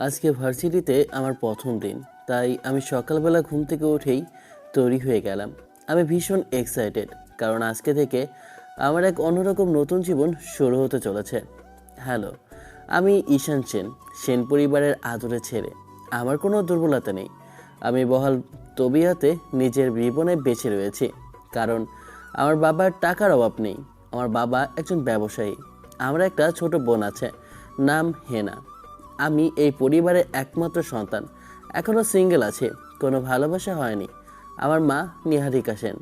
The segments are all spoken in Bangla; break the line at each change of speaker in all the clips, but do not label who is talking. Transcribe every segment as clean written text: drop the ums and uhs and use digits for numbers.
আজকে ভার্সিটিতে আমার প্রথম দিন, তাই আমি সকালবেলা ঘুম থেকে উঠেই তৈরি হয়ে গেলাম। আমি ভীষণ এক্সাইটেড, কারণ আজকে থেকে আমার এক অন্যরকম নতুন জীবন শুরু হতে চলেছে। হ্যালো, আমি ঈশান সেন, সেন পরিবারের আদরের ছেলে। আমার কোনো দুর্বলতা নেই। আমি বহাল তবিয়াতে নিজের জীবনে বেঁচে রয়েছি, কারণ আমার বাবার টাকার অভাব নেই। আমার বাবা একজন ব্যবসায়ী। আমার একটা ছোট বোন আছে, নাম হেনা। আমি এই পরিবারের একমাত্র সন্তান। এখনও সিঙ্গেল আছি, কোনো ভালোবাসা হয়নি। আমার মা নিহারিকা সেন।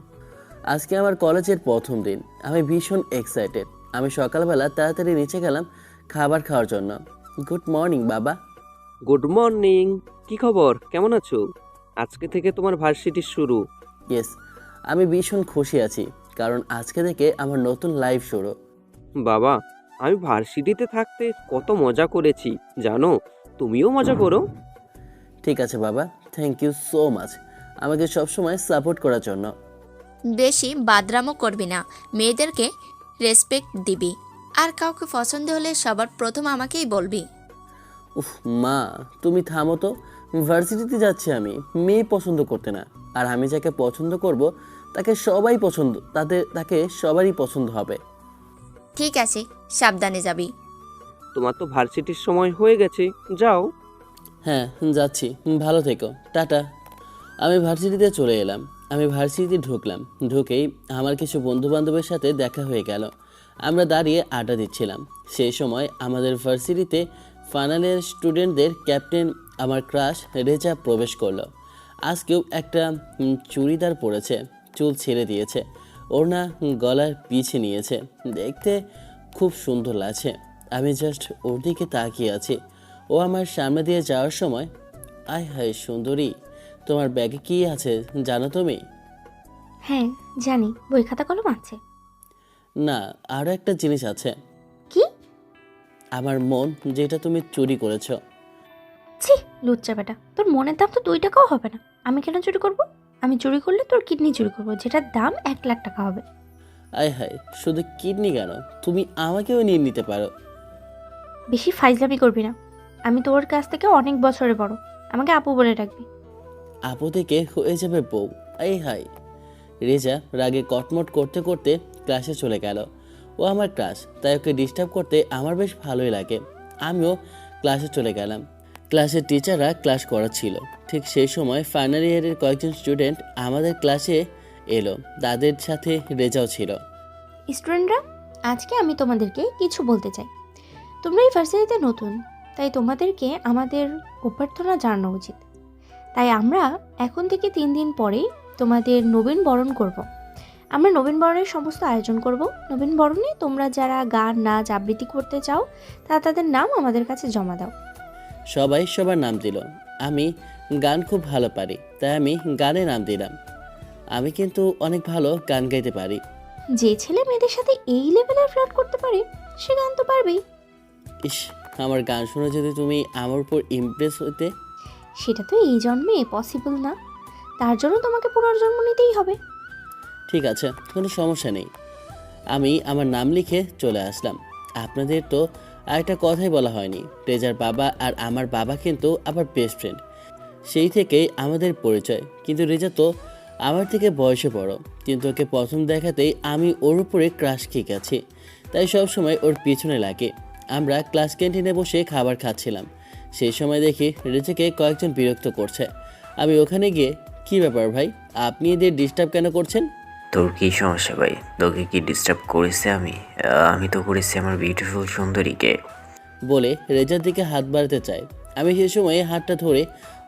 আজকে আমার কলেজের প্রথম দিন। আমি ভীষণ এক্সাইটেড। আমি সকালবেলা তাড়াতাড়ি নিচে গেলাম খাবার খাওয়ার জন্য। গুড মর্নিং বাবা।
Good morning. কি খবর, কেমন আছো? আজকে থেকে তোমার ভার্সিটি শুরু।
ইয়েস, আমি ভীষণ খুশি আছি, কারণ আজকে থেকে আমার নতুন লাইফ শুরু।
বাবা, আমি ভার্সিটিতে থাকতে কত মজা করেছি জানো? তুমিও মজা করো।
ঠিক আছে বাবা, থ্যাংক ইউ সো মাচ আমাকে সবসময় সাপোর্ট করার জন্য।
বেশি বাদরামো করবি না, মেয়েদেরকে রেসপেক্ট দিবি। আর কাউকে পছন্দ হলে সবার প্রথম আমাকেই বলবি।
উফ মা, তুমি থামো তো। ভার্সিটিতে যাচ্ছি আমি, মেয়ে পছন্দ করতে না। আর আমি যাকে পছন্দ করব তাকে সবাই পছন্দ, তাকে সবারই পছন্দ হবে।
ঠিক আছে, সাবধানে যাবি।
তোমার তো ভার্সিটির সময় হয়ে গেছে, যাও।
হ্যাঁ যাচ্ছি, ভালো থেকো, টাটা। আমি ভার্সিটিতে চলে এলাম। আমি ভার্সিটিতে ঢুকলাম। ঢুকেই আমার কিছু বন্ধু বান্ধবের সাথে দেখা হয়ে গেল। আমরা দাঁড়িয়ে আড্ডা দিচ্ছিলাম। সেই সময় আমাদের ভার্সিটিতে ফাইনালের স্টুডেন্টদের ক্যাপ্টেন, আমার ক্রাশ রেজা প্রবেশ করলো। আজকেও একটা চুড়িদার পরেছে, চুল ছেড়ে দিয়েছে, ওড়না গলার পিছে নিয়েছে। দেখতে খুব সুন্দর লাগছে। আমি জাস্ট ওর দিকে তাকিয়ে আছি। ও আমার সামনে দিয়ে যাওয়ার সময়, আয় হায় সুন্দরী, তোমার ব্যাগে কি আছে জানো তুমি?
হ্যাঁ, জানি, বই খাতা কলম আছে।
না, আরও একটা জিনিস আছে।
কি?
আমার মন, যেটা তুমি চুরি করেছো।
ছি, লুচ্চা বেটা, তোর মনের দাম তো 2 টাকাও হবে না। আমি কেন চুরি করব? আমি চুরি করলে তোর কিডনি চুরি করব, যেটার দাম 1 লাখ টাকা হবে।
আয় হায়, শুধু কিডনি কেন, তুমি আমাকেও নিয়ে নিতে পারো।
বেশি ফাইজলামি করবি না। আমি তোর কাছ থেকে অনেক বছরে বড়। আমাকে আপু বলে ডাকবি।
আপু থেকে হয়ে যাবে বউ। আয় হায়। রেজা রাগে কটমট করতে করতে ক্লাসে চলে গেল। ও আমার ক্লাস, তাই ওকে ডিস্টার্ব করতে আমার বেশ ভালোই লাগে। আমিও ক্লাসে চলে গেলাম। ক্লাসের টিচাররা ক্লাস করাচ্ছিল। ঠিক সেই সময় ফাইনাল ইয়ারের কয়েকজন স্টুডেন্ট আমাদের ক্লাসে এলো। তাদের সাথে রেজাও ছিল।
স্টুডেন্টরা, আজকে আমি তোমাদেরকে কিছু বলতে চাই। তোমরা এই ভার্সিটিতে নতুন, তাই তোমাদেরকে আমাদের অভ্যর্থনা জানানো উচিত। তাই আমরা এখন থেকে 3 দিন পরেই তোমাদের নবীন বরণ করব। আমরা নবীন বরণের সমস্ত আয়োজন করব। নবীন বরণে তোমরা যারা গান নাচ আবৃত্তি করতে চাও তারা তাদের নাম আমাদের কাছে জমা দাও।
সবাই সবার নাম দিল। আমি গান খুব ভালো পারি, তাই আমি গানে নাম দিলাম। আমি কিন্তু অনেক ভালো গান গাইতে পারি।
যে ছেলে মেয়েদের সাথে এই লেভেলের ফ্লার্ট করতে পারে সে গান তো পারবেই।
ইস, আমার গান শুনে যদি তুমি আমার উপর ইমপ্রেস হইতে।
সেটা তো এই জন্মে পসিবল না, তার জন্য তোমাকে পুনর্জন্ম নিতেই হবে।
ঠিক আছে, কোনো সমস্যা নেই। আমি আমার নাম লিখে চলে আসলাম। আপনাদের তো আরেকটা কথাই বলা হয়নি, রেজার বাবা আর আমার বাবা কিন্তু আবার বেস্ট ফ্রেন্ড। সেই থেকেই আমাদের পরিচয়। কিন্তু রেজা তো আমার থেকে বয়সে বড়, কিন্তু ওকে প্রথম দেখাতেই আমি ওর উপরে ক্রাশ খেয়ে গেছি, তাই সবসময় ওর পিছনে লাগে। আমরা ক্লাস ক্যান্টিনে বসে খাবার খাচ্ছিলাম। সেই সময় দেখি রেজাকে কয়েকজন বিরক্ত করছে। আমি ওখানে গিয়ে, কি ব্যাপার ভাই, আপনি এদের ডিস্টার্ব কেন করছেন?
তোর কি সমস্যা ভাই? তোকে কি ডিস্টার্ব করেছে আমি? আমি তো করেছি আমার বিউটিফুল সুন্দরীকে।
বলে রেজার দিকে হাত বাড়াতে চাই। আমি সে সময় হাতটা ধরে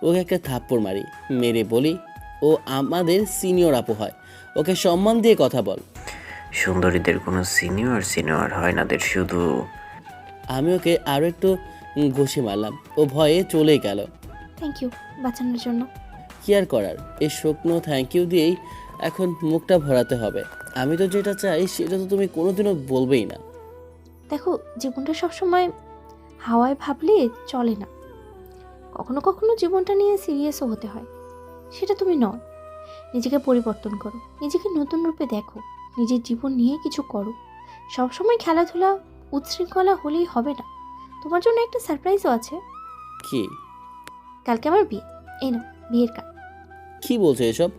ওকে একটা থাপ্পড় মারি। মেরে বলি, ও আমাদের সিনিয়র আপু হয়, ওকে সম্মান দিয়ে কথা বল।
সুন্দরীদের কোনো সিনিয়র সিনিয়র হয় না, দের শুধু।
আমি ওকে আরও একটু ঘুষি মারলাম। ও ভয়ে চলেই গেল।
থ্যাংক ইউ বাঁচানোর জন্য।
কি আর করার, এই শুকনো থ্যাংক ইউ দিয়েই এখন মুখটা ভরাতে হবে। আমি তো যেটা চাই সেটা তো তুমি কোনোদিনও বলবেই না।
দেখো, জীবনটা সবসময় হাওয়ায় ভাবলে চলে না। কখনো কখনো জীবনটা নিয়ে সিরিয়াসও হতে হয়। সেটা তুমি নও। নিজেকে পরিবর্তন করো, নিজেকে নতুন রূপে দেখো, নিজের জীবন নিয়ে কিছু করো। সবসময় খেলাধুলা উচ্ছৃঙ্খলা হলেই হবে না। তোমার জন্য একটা সারপ্রাইজও আছে।
কি
কালকে আমার বিয়ে। এই নাও বিয়ের কার্ড।
কি বলছো এসব?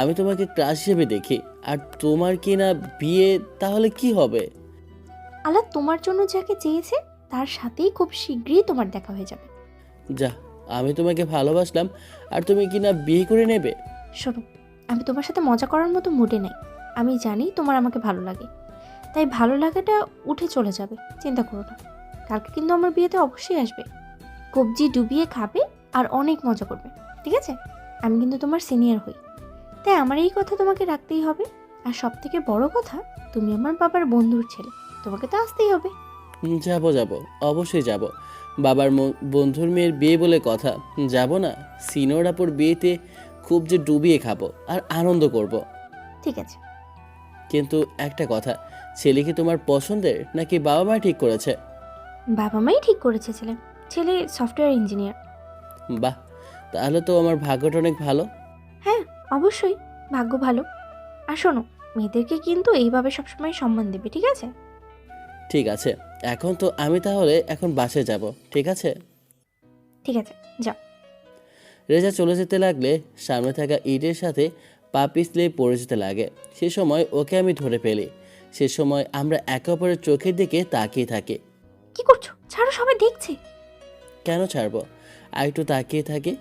আমি তোমাকে ক্রাশ হিসেবে দেখি, আর তোমার কি না বিয়ে, তাহলে কি হবে?
আল্লাহ তোমার জন্য যাকে চেয়েছে তার সাথেই খুব শীঘ্রই তোমার দেখা হয়ে যাবে।
যা, আমি তোমাকে ভালোবাসলাম আর তুমি কি না বিয়ে করে নেবে?
শোনো, আমি তোমার সাথে মজা করার মতো মুডে নাই। আমি জানি তোমার আমাকে ভালো লাগে, তাই ভালো লাগাটা উঠে চলে যাবে, চিন্তা করো না। কালকে কিন্তু আমার বিয়েতে অবশ্যই আসবে, কবজি ডুবিয়ে খাবে আর অনেক মজা করবে, ঠিক আছে? আমি কিন্তু তোমার সিনিয়র হই, তাই আমার এই কথা তোমাকে রাখতেই হবে। আর সব থেকে বড় কথা, তুমি আমার বাবার বন্ধুর ছেলে, তোমাকে তো আসতেই হবে।
যাবো যাবো, অবশ্যই যাব। বাবার বন্ধুর মেয়ের বিয়ে বলে কথা, যাব না? সিনিয়র আপুর বিয়েতে খুব যে ডুবিয়ে খাবো আর আনন্দ করব।
ঠিক আছে।
কিন্তু একটা কথা, ছেলে কি তোমার পছন্দের নাকি বাবা মা ঠিক করেছে?
বাবা মাই ঠিক করেছে ছেলে। ছেলে সফটওয়্যার ইঞ্জিনিয়ার।
বাহ, তাহলে তো আমার ভাগ্যটা অনেক ভালো।
হ্যাঁ, অবশ্যই ভাগ্য ভালো। আর শোনো, মেয়েদেরকে কিন্তু এইভাবে সবসময় সম্মান দেবে, ঠিক আছে?
ঠিক আছে, এখন তো আমি তাহলে এখন বাসে যাব, ঠিক আছে?
ঠিক আছে, যাও।
রেজা চলে যেতে লাগলে সামনে থাকা ইটের সাথে পা পিছলে পড়ে যেতে লাগে। সে সময় ওকে আমি ধরে ফেলি। সে সময় আমরা একে অপরের চোখের দিকে তাকিয়ে থাকি।
কি করছো? ছাড়ো, সবাই দেখছে।
কেন ছাড়বো? আর একটু তাকিয়ে থাকি।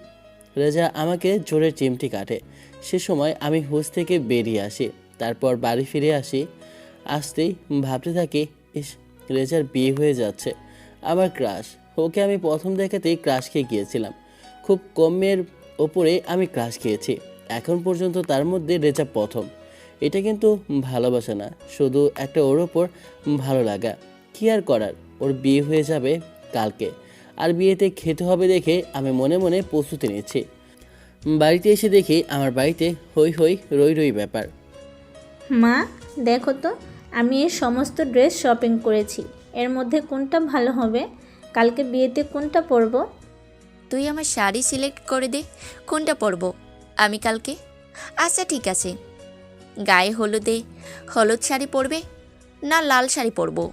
রেজা আমাকে জোরে চিমটি কাটে। সে সময় আমি হুঁশ থেকে বেরিয়ে আসি। তারপর বাড়ি ফিরে আসি। আসতেই ভাবতে থাকি, ইস, রেজার বিয়ে হয়ে যাচ্ছে। আমার ক্রাশ, ওকে আমি প্রথম দেখাতেই ক্রাশ খেয়ে গিয়েছিলাম। খুব কমের ওপরে আমি ক্রাশ খেয়েছি। এখন পর্যন্ত তার মধ্যে রেজা প্রথম। এটা কিন্তু ভালোবাসা না, শুধু একটা ওর ওপর ভালো লাগা। কি আর করার, ওর বিয়ে হয়ে যাবে কালকে, আর বিয়েতে খেতে হবে দেখে আমি মনে মনে প্রস্তুতি নিচ্ছি। বাড়িতে এসে দেখি আমার বাড়িতে হই হই রই রই ব্যাপার।
মা, দেখো তো, আমি এই সমস্ত ড্রেস শপিং করেছি। এর মধ্যে কোনটা ভালো হবে? কালকে বিয়েতে কোনটা পরবো?
তুই আমার শাড়ি সিলেক্ট করে দে, কোনটা পরবো আমি কালকে। আচ্ছা ঠিক আছে, গায়ে হলুদে হলুদ শাড়ি পরবে না লাল শাড়ি পরবো?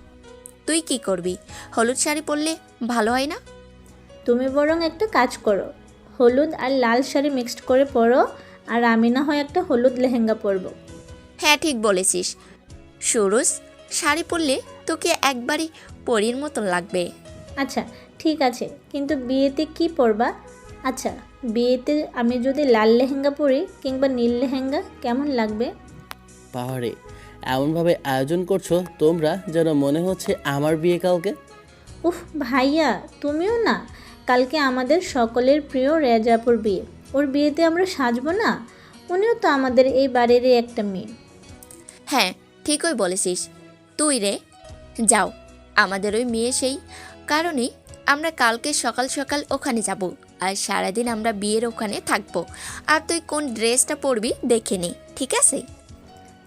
তুই কি করবি? হলুদ শাড়ি পরলে ভালো হয় না?
তুমি বরং একটা কাজ করো, হলুদ আর লাল শাড়ি মিক্সড করে পরো, আর আমি না হয় একটা হলুদ লেহেঙ্গা পরবো।
হ্যাঁ ঠিক বলেছিস। সুরজ, শাড়ি পরলে তোকে একবারই পরীর মতন লাগবে।
আচ্ছা ঠিক আছে, কিন্তু বিয়েতে কি পরবা? আচ্ছা, বিয়েতে আমি যদি লাল লেহেঙ্গা পরি কিংবা নীল লেহেঙ্গা, কেমন লাগবে?
পাহাড়ে এমনভাবে আয়োজন করছো তোমরা যেন মনে হচ্ছে আমার বিয়ে কালকে।
উফ ভাইয়া, তুমিও না। কালকে আমাদের সকলের প্রিয় রেজাপুর বিয়ে, ওর বিয়েতে আমরা সাজবো না? উনিও তো আমাদের এই বাড়িরই একটা মেয়ে।
হ্যাঁ ঠিকই বলেছিস তুই রে। যাও, আমাদের ওই মেয়ে, সেই কারণেই আমরা কালকে সকাল সকাল ওখানে যাব, আর সারাদিন আমরা বিয়ের ওখানে থাকবো। আর তুই কোন ড্রেসটা পরবি দেখে নে, ঠিক আছে?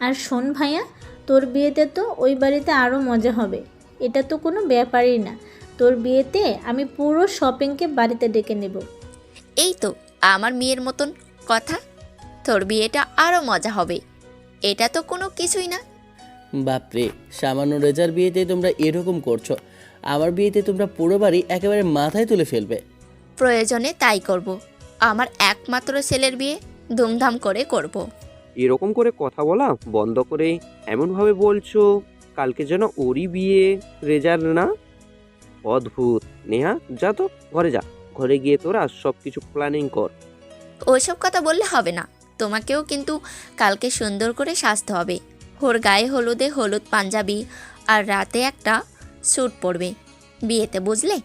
আর শোন ভাইয়া, তোর বিয়েতে তো ওই বাড়িতে আরও মজা হবে। এটা তো কোনো ব্যাপারই না, তোর বিয়েতে আমি পুরো শপিংকে বাড়িতে ডেকে নেব।
এই তো আমার মেয়ের মতন কথা, তোর বিয়েটা আরও মজা হবে। এটা তো কোনো কিছুই না।
বাপরে, সামান্য রেজার বিয়েতে তোমরা এরকম করছো, আমার বিয়েতে তোমরা পুরো বাড়ি একেবারে মাথায় তুলে ফেলবে।
প্রয়োজনে তাই করব। আমার একমাত্র ছেলের বিয়ে ধুমধাম করে করব।
এরকম করে কথা বলা বন্ধ করে এমনভাবে বলছো কালকে যেন ওরই বিয়ে, রেজার না। অদ্ভুত। নেহা, যা তো ঘরে যা, ঘরে গিয়ে তোরা সব কিছু প্ল্যানিং কর।
ওইসব কথা বললে হবে না, তোমাকেও কিন্তু কালকে সুন্দর করে সাজতে হবে। ওর গায়ে হলুদে হলুদ পাঞ্জাবি আর রাতে একটা স্যুট পরবে বিয়েতে, বুঝলে?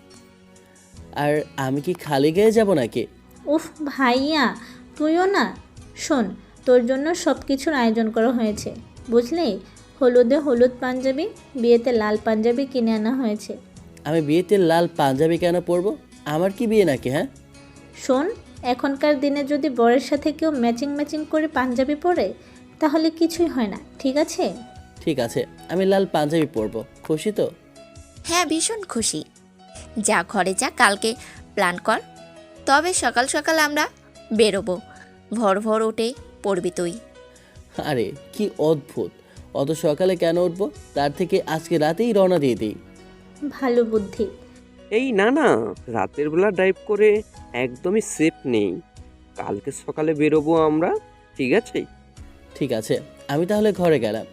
আর আমি কি খালি গায়ে যাব নাকি?
উফ ভাইয়া, তুইও না। শোন, তোর জন্য সব কিছুর আয়োজন করা হয়েছে, বুঝলি? হলুদে হলুদ পাঞ্জাবি, বিয়েতে লাল পাঞ্জাবি কিনে আনা হয়েছে।
আমি বিয়েতে লাল পাঞ্জাবি কেন পরবো? আমার কি বিয়ে নাকি? হ্যাঁ,
শোন, এখনকার দিনে যদি বরের সাথে কেউ ম্যাচিং ম্যাচিং করে পাঞ্জাবি পরে, তাহলে কিছুই হয় না, ঠিক আছে?
ঠিক আছে, আমি লাল পাঞ্জাবি পরবো। খুশি তো?
হ্যাঁ ভীষণ খুশি। যা ঘরে যা, কালকে প্ল্যান কর। তবে সকাল সকাল আমরা বেরোবো, ভোর ভোর উঠে পড়বি তুই।
আরে কি অদ্ভুত, অত সকালে কেন উঠবো? তার থেকে আজকে রাতেই রওনা দিয়ে দিই।
ভালো বুদ্ধি।
এই না না, রাতের বেলা ড্রাইভ করে একদমই সেফ নেই। কালকে সকালে বেরোবো আমরা, ঠিক আছে?
ঠিক আছে, আমি তাহলে ঘরে গেলাম।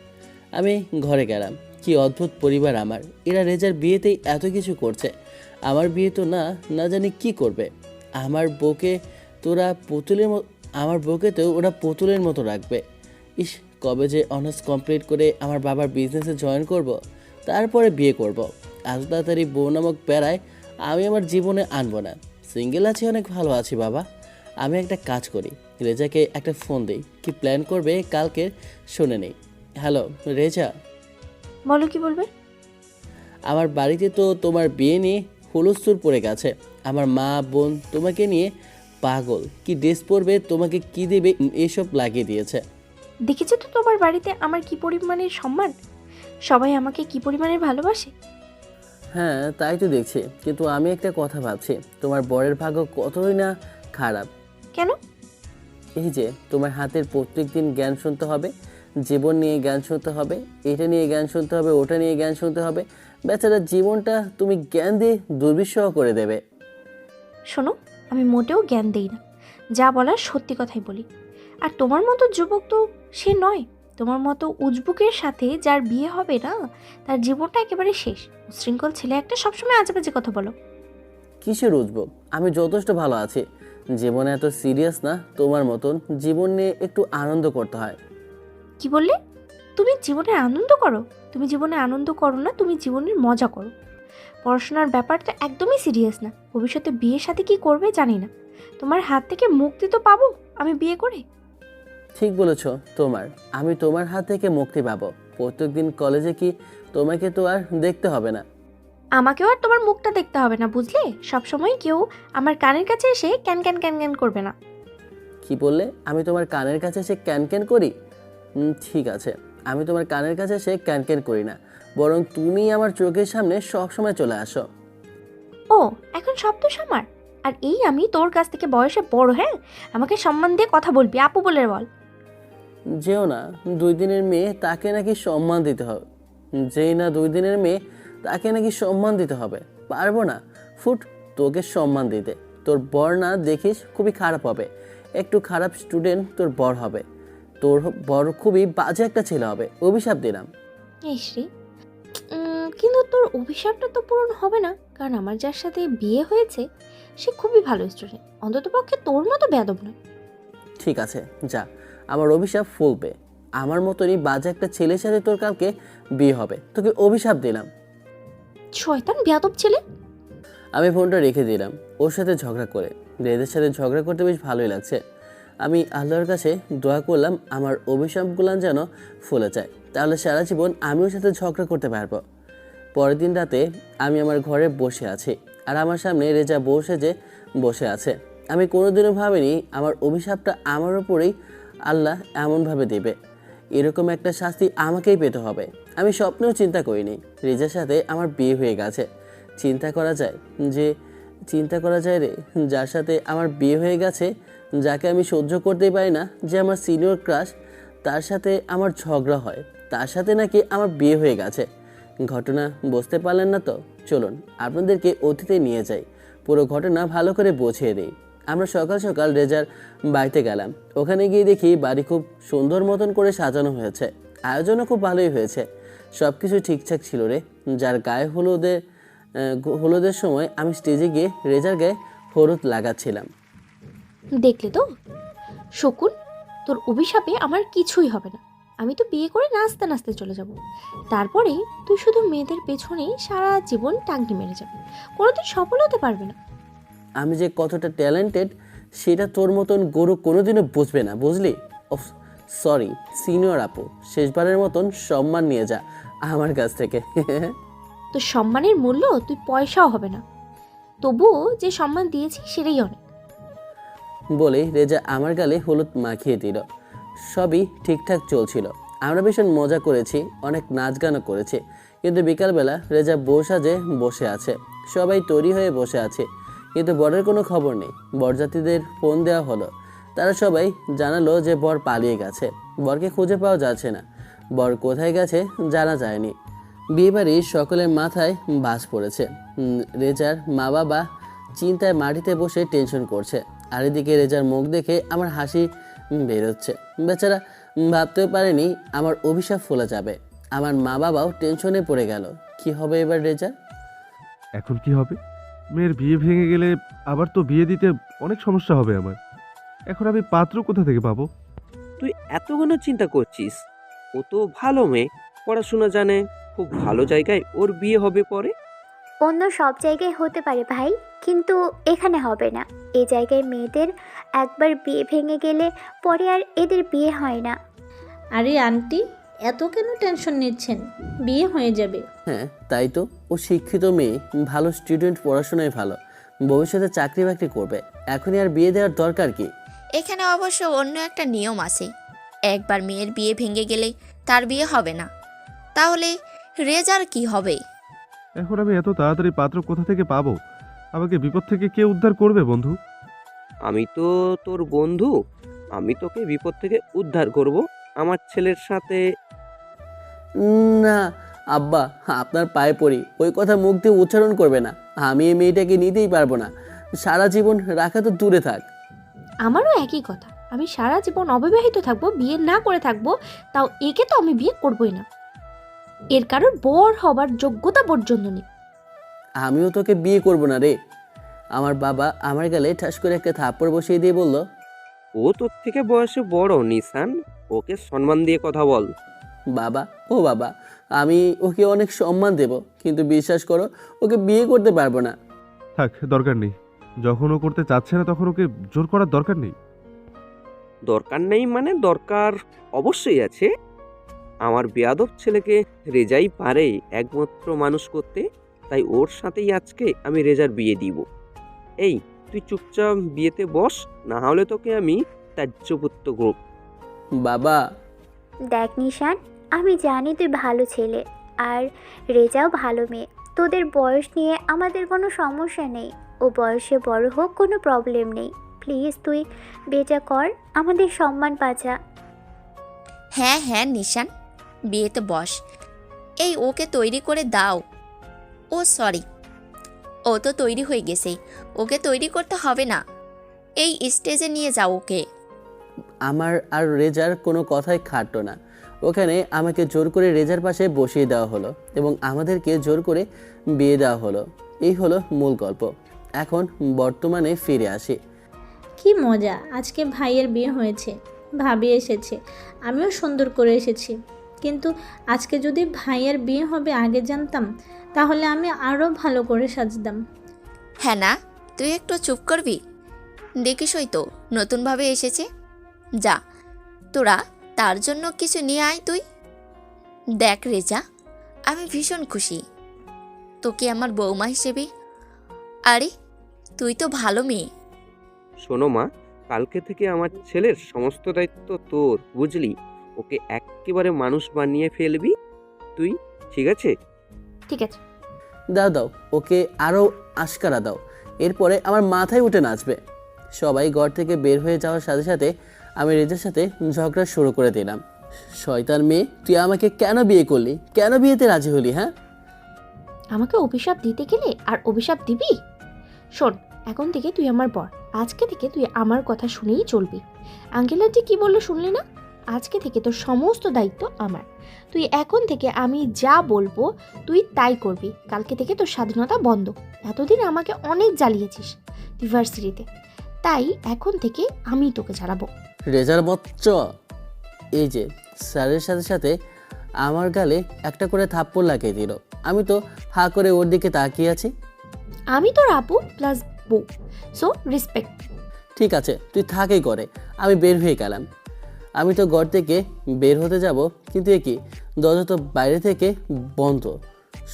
আমি ঘরে গেলাম। কি অদ্ভুত পরিবার আমার, এরা রেজার বিয়েতেই এত কিছু করছে। আমার বিয়ে তো না, না জানি কি করবে। আমার বউকে তোরা পুতুলের মতো, আমার বউকে তো ওরা পুতুলের মতো রাখবে। ইস, কবে যে অনার্স কমপ্লিট করে আমার বাবার বিজনেসে জয়েন করব, তারপরে বিয়ে করব। এত তাড়াতাড়ি বউ নামক প্যারায় আমি আমার জীবনে আনবো না। সিঙ্গেল আছি, অনেক ভালো আছি বাবা। আমি একটা কাজ করি, রেজাকে একটা ফোন দিই, কি প্ল্যান করবে কালকে শুনে নেই। হ্যালো রেজা,
বলো কি বলবে?
আমার বাড়িতে তো তোমার বিয়ে নিয়ে হুলস্থুল পড়ে গেছে। আমার মা বোন তোমাকে নিয়ে পাগল, কি ড্রেস পরবে, তোমাকে কি দেবে, এসব লাগিয়ে দিয়েছে।
দেখেছো তো তোমার বাড়িতে আমার কি পরিমাণের সম্মান, সবাই আমাকে কি পরিমাণের ভালোবাসে।
হ্যাঁ তাই তো দেখছি, কিন্তু আমি একটা কথা ভাবছি, তোমার বরের ভাগ্য কতই না খারাপ।
কেন?
এই যে তোমার হাতের প্রত্যেক দিন জ্ঞান শুনতে হবে, জীবন নিয়ে জ্ঞান শুনতে হবে, এটা নিয়ে জ্ঞান শুনতে হবে, ওটা নিয়ে জ্ঞান শুনতে হবে। বেচারা জীবনটা তুমি জ্ঞান দিয়ে দুর্বিষহ করে দেবে।
শোনো, আমি মোটেও জ্ঞান দেই না, যা বলার সত্যি কথাই বলি। আর তোমার মতো যুবক তো সে নয়। তোমার মতো উজবুকের সাথে যার বিয়ে হবে না, তার জীবনটা একেবারে শেষ। উশৃঙ্খল ছেলে একটা, সবসময় আজেবাজে কথা বলো।
কিসের উঠবো, আমি যথেষ্ট ভালো আছি। জীবনে এত সিরিয়াস না তোমার মতন, জীবন নিয়ে একটু আনন্দ করতে হয়।
কি বললে? তুমি জীবনে আনন্দ করো? তুমি জীবনে আনন্দ করো না, তুমি জীবনের মজা করো। পড়াশোনার ব্যাপারটা একদমই সিরিয়াস না। ভবিষ্যতে বিয়ের সাথে কি করবে জানি না। তোমার হাত থেকে মুক্তি তো পাবো আমি বিয়ে করে।
ঠিক বলেছ তোমার, আমি তোমার হাত থেকে মুক্তি পাবো। প্রত্যেকদিন কলেজে কি তোমাকে তো আর দেখতে হবে না।
আমাকেও আর তোমার মুখটা দেখতে হবে না, বুঝলে? সবসময় কেউ আমার কানের কাছে এসে ক্যান ক্যান ক্যান ক্যান করবে না।
কি বললে? আমি তোমার কানের কাছে এসে ক্যান ক্যান করি? ঠিক আছে, আমি তোমার কানের কাছে এসে ক্যান ক্যান করি না, বরং তুমি আমার চোখের সামনে সব সময় চলে আসো।
ও, এখন সব দোষ আমার? আর এই আমি তোর কাছ থেকে বয়সে বড়, হ্যাঁ? আমাকে সম্মান দিয়ে কথা বলবি, আপু বলে বল।
যেও না, 2 দিনের মেয়ে তাকে নাকি সম্মান দিতে হবে। যেই না 2 দিনের মেয়ে তাকে নাকি সম্মান দিতে হবে। পারবো না, ফুট তোকে সম্মান দিতে। তোর বর না দেখিস খুবই খারাপ হবে, একটু খারাপ স্টুডেন্ট তোর বর হবে। তোর বর খুবই বাজে একটা ছেলে হবে, অভিশাপ দিলাম।
এই শ্রী, কিন্তু তোর অভিশাপটা তো পূরণ হবে না, কারণ আমার যার সাথে বিয়ে হয়েছে সে খুবই ভালো স্টুডেন্ট, অন্ততপক্ষে তোর মতো বেয়াদব নয়।
ঠিক আছে যা, আমার অভিশাপ ফুলবে। আমার মতনই বাজে একটা ছেলের সাথে তোর কালকে বিয়ে হবে, তোকে অভিশাপ দিলাম।
শয়তান বেয়াদব ছেলে।
আমি ফোনটা রেখে দিলাম ওর সাথে ঝগড়া করে। রেদের সাথে ঝগড়া করতে বেশ ভালোই লাগছে। আমি আল্লাহর কাছে দোয়া করলাম আমার অভিশাপগুলো যেন ফুলে যায়, তাহলে সারা জীবন আমি ওর সাথে ঝগড়া করতে পারবো। পরের দিন রাতে আমি আমার ঘরে বসে আছি, আর আমার সামনে রেজা বসে আছে। আমি কোনোদিনও ভাবিনি আমার অভিশাপটা আমার উপরেই আল্লাহ এমনভাবে দেবে। এরকম একটা শাস্তি আমাকেই পেতে হবে। আমি স্বপ্নেও চিন্তা করিনি রেজার সাথে আমার বিয়ে হয়ে গেছে। চিন্তা করা যায় রে, যার সাথে আমার বিয়ে হয়ে গেছে, যাকে আমি সহ্য করতেই পারি না, যে আমার সিনিয়র ক্রাশ, তার সাথে আমার ঝগড়া হয়, তার সাথে নাকি আমার বিয়ে হয়ে গেছে। ঘটনা বুঝতে পারলেন না তো? চলুন আপনাদেরকে অতীতে নিয়ে যাই, পুরো ঘটনা ভালো করে বুঝিয়ে দিই। আমরা সকাল সকাল রেজার বাড়িতে গেলাম। ওখানে গিয়ে দেখি বাড়ি খুব সুন্দর মতন করে সাজানো হয়েছে, আয়োজনও খুব ভালোই হয়েছে। সব কিছু ঠিকঠাক ছিল রে। যার গায়ে হলুদের সময় আমি স্টেজে গিয়ে রেজার গায়ে হলুদ লাগাচ্ছিলাম।
দেখলে তো শকুন, তোর অভিশাপে আমার কিছুই হবে না। আমি তো বিয়ে করে নাচতে নাচতে চলে যাব। তারপরে তুই শুধু মেয়েদের পেছনেই সারা জীবন টাঙ্গি মেরে যাবে, কোনোদিন সফল হতে পারবে না।
আমি যে কতটা ট্যালেন্টেড সেটা তোর মতন গরু কোনোদিনও বুঝবে না, বুঝলি? ওহ সরি সিনিয়র আপু, শেষবারের মতন সম্মান নিয়ে যা আমার কাছ থেকে।
তোর সম্মানের মূল্য তুই পয়সাও হবে না, তবুও যে সম্মান দিয়েছি সেটাই অনেক।
বলে রেজা আমার গালে হলুদ মাখিয়ে দিল। সবই ঠিকঠাক চলছিল, আমরা ভীষণ মজা করেছি, অনেক নাচ গানও করেছি। কিন্তু বিকালবেলা রেজা বউ সাজে বসে আছে, সবাই তৈরি হয়ে বসে আছে, কিন্তু বরের কোনো খবর নেই। বরযাত্রীদের ফোন দেওয়া হলো, তারা সবাই জানালো যে বর পালিয়ে গেছে, বরকে খুঁজে পাওয়া যাচ্ছে না। বর কোথায় গেছে জানা যায়নি। বিয়েবাড়ির সকলের মাথায় বাজ পড়েছে। রেজার মা বাবা চিন্তায় মাটিতে বসে টেনশন করছে, আর এদিকে রেজার মুখ দেখে আমার হাসি বেরোচ্ছে। বেচারা ভাবতেও পারেনি আমার অভিশাপ ফোলা যাবে। আমার মা বাবাও টেনশনে পড়ে গেল। কি হবে এবার রেজার?
এখন কি হবে? মেয়ের বিয়ে ভেঙে গেলে আবার তো বিয়ে দিতে অনেক সমস্যা হবে আমার। এখন আমি পাত্র কোথা থেকে পাবো?
তুই এতগুলো চিন্তা করছিস? ও তো ভালো মেয়ে, পড়াশোনা জানে, খুব ভালো জায়গায় ওর বিয়ে হবে পরে।
অন্য সব জায়গায় হতে পারে ভাই, কিন্তু এখানে হবে না। এই জায়গায় মেয়েদের একবার বিয়ে ভেঙে গেলে পরে আর এদের বিয়ে হয় না।
আরে আন্টি, এত কেন টেনশন নিচ্ছেন? বিয়ে হয়ে যাবে।
হ্যাঁ তাই তো, ও শিক্ষিত মেয়ে, ভালো স্টুডেন্ট, পড়াশোনায় ভালো, ভবিষ্যতে চাকরি বাকরি করবে। এখনই আর বিয়ে দেওয়ার দরকার কি?
এখানে অবশ্য অন্য একটা নিয়ম আছে। একবার মেয়ের বিয়ে ভেঙে গেলে তার বিয়ে হবে না। তাহলে রেজার কি হবে?
এখন আমি এত তাড়াতাড়ি পাত্র কোথা থেকে পাবো? আমাকে বিপদ থেকে কে উদ্ধার করবে বন্ধু?
আমি তো তোর বন্ধু, আমি তোকে বিপদ থেকে উদ্ধার করব আমার ছেলের সাথে।
না আব্বা, আপনার পায়ে পড়ি, ওই কথা মুখ দিয়ে উচ্চারণ করবে না। আমি এই মেয়েটাকে নিতেই পারবো না। সারা জীবন রাখা তো দূরে থাক।
আমারও একই কথা। আমি সারা জীবন অবিবাহিত থাকবো, বিয়ে না করে থাকবো, তাও একে তো আমি বিয়ে করবই না। এর কারণ বর হবার যোগ্যতা পর্যন্ত নেই।
আমিও তোকে বিয়ে করব না রে। আমার বাবা আমার গালে ঠাস করে একটা থাপ্পড় বসিয়ে দিয়ে বলল,
ও তোর থেকে বয়সে বড় নিশান, ওকে সম্মান দিয়ে কথা বল।
বাবা ও বাবা, আমি ওকে অনেক সম্মান দেব, কিন্তু বিশ্বাস করো ওকে বিয়ে করতে পারবো না।
থাক, দরকার নেই। যখন ও করতে চাচ্ছে না তখন ওকে জোর করার দরকার নেই।
দরকার নেই মানে দরকার অবশ্যই আছে। আমার বেয়াদব ছেলেকে রেজাই পারে একমাত্র মানুষ করতে, তাই ওর সাথেই আজকে আমি রেজার বিয়ে দিব। এই তুই চুপচাপ বিয়েতে বস, না হলে তোকে আমি ত্যায্যপুত্র গ্রুপ।
বাবা
দেখ নিশান, আমি জানি তুই ভালো ছেলে, আর রেজাও ভালো মেয়ে। তোদের বয়স নিয়ে আমাদের কোনো সমস্যা নেই। ও বয়সে বড় হোক, কোনো প্রবলেম নেই। প্লিজ তুই বিয়েটা কর, আমাদের সম্মান বাঁচা।
হ্যাঁ হ্যাঁ নিশান, বিয়েতে বস। এই ওকে তৈরি করে দাও। ও সরি, ও তো তৈরি হয়ে গেছে, ওকে তৈরি করতে হবে না। এই স্টেজে নিয়ে যাও ওকে।
আমার আর রেজার কোনো কথাই খাটতো না। ওখানে আমাকে জোর করে রেজার পাশে বসিয়ে দেওয়া হলো এবং আমাদেরকে জোর করে বিয়ে দেওয়া হলো। এই হলো মূল গল্প। এখন বর্তমানে ফিরে আসি।
কি মজা, আজকে ভাইয়ের বিয়ে হয়েছে, ভাবি এসেছে, আমিও সুন্দর করে এসেছি। কিন্তু আজকে যদি ভাইয়ের বিয়ে হবে আগে জানতাম, তাহলে আমি আরও ভালো করে সাজতাম।
হ্যাঁ না, তুই একটু চুপ করবি? দেখিসই তো নতুনভাবে এসেছে। যা, তোরা তার জন্য কিছু নিয়ে আয় তুই। দেখ রেজা, আমি ভীষণ খুশি তোকে আমার বৌমা হিসেবে। আরে তুই তো ভালো মেয়ে।
শোনো মা, কালকে থেকে আমার ছেলের সমস্ত দায়িত্ব তোর, বুঝলি? ওকে একেবারে মানুষ বানিয়ে ফেলবি তুই, ঠিক আছে?
ঠিক আছে।
দাও দাও, ওকে আরও আশকারা দাও, এরপরে আমার মাথায় উঠে নাচবে। সবাই ঘর থেকে বের হয়ে যাওয়ার সাথে সাথে আমি রেজার সাথে ঝগড়া শুরু করে দিলাম। শয়তান মেয়ে, তুই আমাকে কেন বিয়ে করলি? কেন বিয়েতে রাজি হলি? হ্যাঁ,
আমাকে অভিশাপ দিতে গেলে আর অভিশাপ দিবি? শোন, এখন থেকে তুই আমার বর। আজকে থেকে তুই আমার কথা শুনেই চলবি। আঙ্কেল আন্টি কি বললো শুনলি না? আজকে থেকে তোর সমস্ত দায়িত্ব আমার। তুই এখন থেকে আমি যা বলবো তুই তাই করবি। কালকে থেকে তোর স্বাধীনতা বন্ধ। এতদিন আমাকে অনেক জ্বালিয়েছিস ইউনিভার্সিটিতে, তাই এখন থেকে আমি তোকে জ্বালাবো।
রেজার বচ্চ। এই যে স্যারের সাথে সাথে আমার গালে একটা করে থাপ্পড় লাগিয়ে দিল। আমি তো হা করে ওর দিকে তাকিয়ে আছি।
আমি তোর আপু প্লাস বউ, সো রেসপেক্ট।
ঠিক আছে, তুই থাকেই করে। আমি বের হয়ে গেলাম। আমি তো ঘর থেকে বের হতে যাব, কিন্তু এ কি, দরজা তো বাইরে থেকে বন্ধ।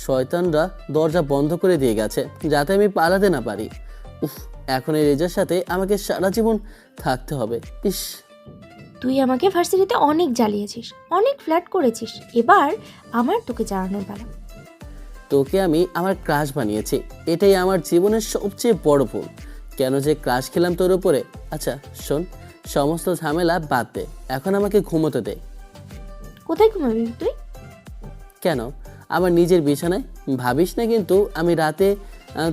শয়তানরা দরজা বন্ধ করে দিয়ে গেছে যাতে আমি পালাতে না পারি। উফ, এখন এই রেজার সাথে আমাকে সারা জীবন থাকতে হবে। ইস,
তুই আমাকে ভার্সিটিতে অনেক জ্বালিয়েছিস, অনেক ফ্ল্যাট করেছিস। এবার আমার তোকে জ্বালানোর পালা।
তোকে আমি আমার ক্রাশ বানিয়েছি, এটাই আমার জীবনের সবচেয়ে বড় ভুল। কেন যে ক্রাশ খেলাম তোর উপরে। আচ্ছা শোন, সমস্ত ঝামেলা বাদ দে, এখন আমাকে ঘুমোতে দে।
কোথায় ঘুমাবি তুই?
কেন, আমার নিজের বিছানায়। ভাবিস না কিন্তু আমি রাতে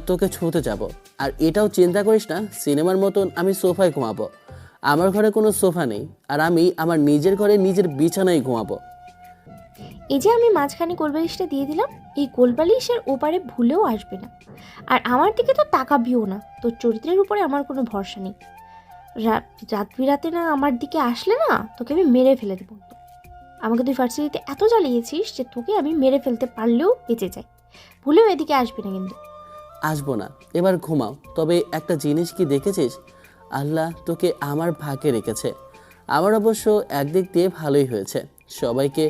তোকে ছুঁতে যাব। আর এটাও চিন্তা করিস না সিনেমার মতন আমি সোফায় ঘুমাবো। আমার ঘরে কোনো সোফা নেই, আর আমি আমার নিজের ঘরে নিজের বিছানায় ঘুমাবো।
এই যে আমি মাঝখানে কোলবালিশটা দিয়ে দিলাম, এই কোলবালিশের ওপারে ভুলেও আসবে না। আর আমার দিকে তো তাকাবিও না, তোর চরিত্রের উপরে আমার কোনো ভরসা নেই। রাত বিরাতে না আমার দিকে আসলে না তোকে আমি মেরে ফেলে দেবো। আমাকে তুই ভার্সিটিতে এত জ্বালিয়েছিস যে তোকে আমি মেরে ফেলতে পারলেও বেঁচে যাই। ভুলেও এদিকে আসবে না কিন্তু।
আসবো না, এবার ঘুমাও। তবে একটা জিনিস কি দেখেছিস, আল্লাহ তোকে আমার ভাগ্যে রেখেছে। আমার অবশ্য একদিক দিয়ে ভালোই হয়েছে, সবাইকে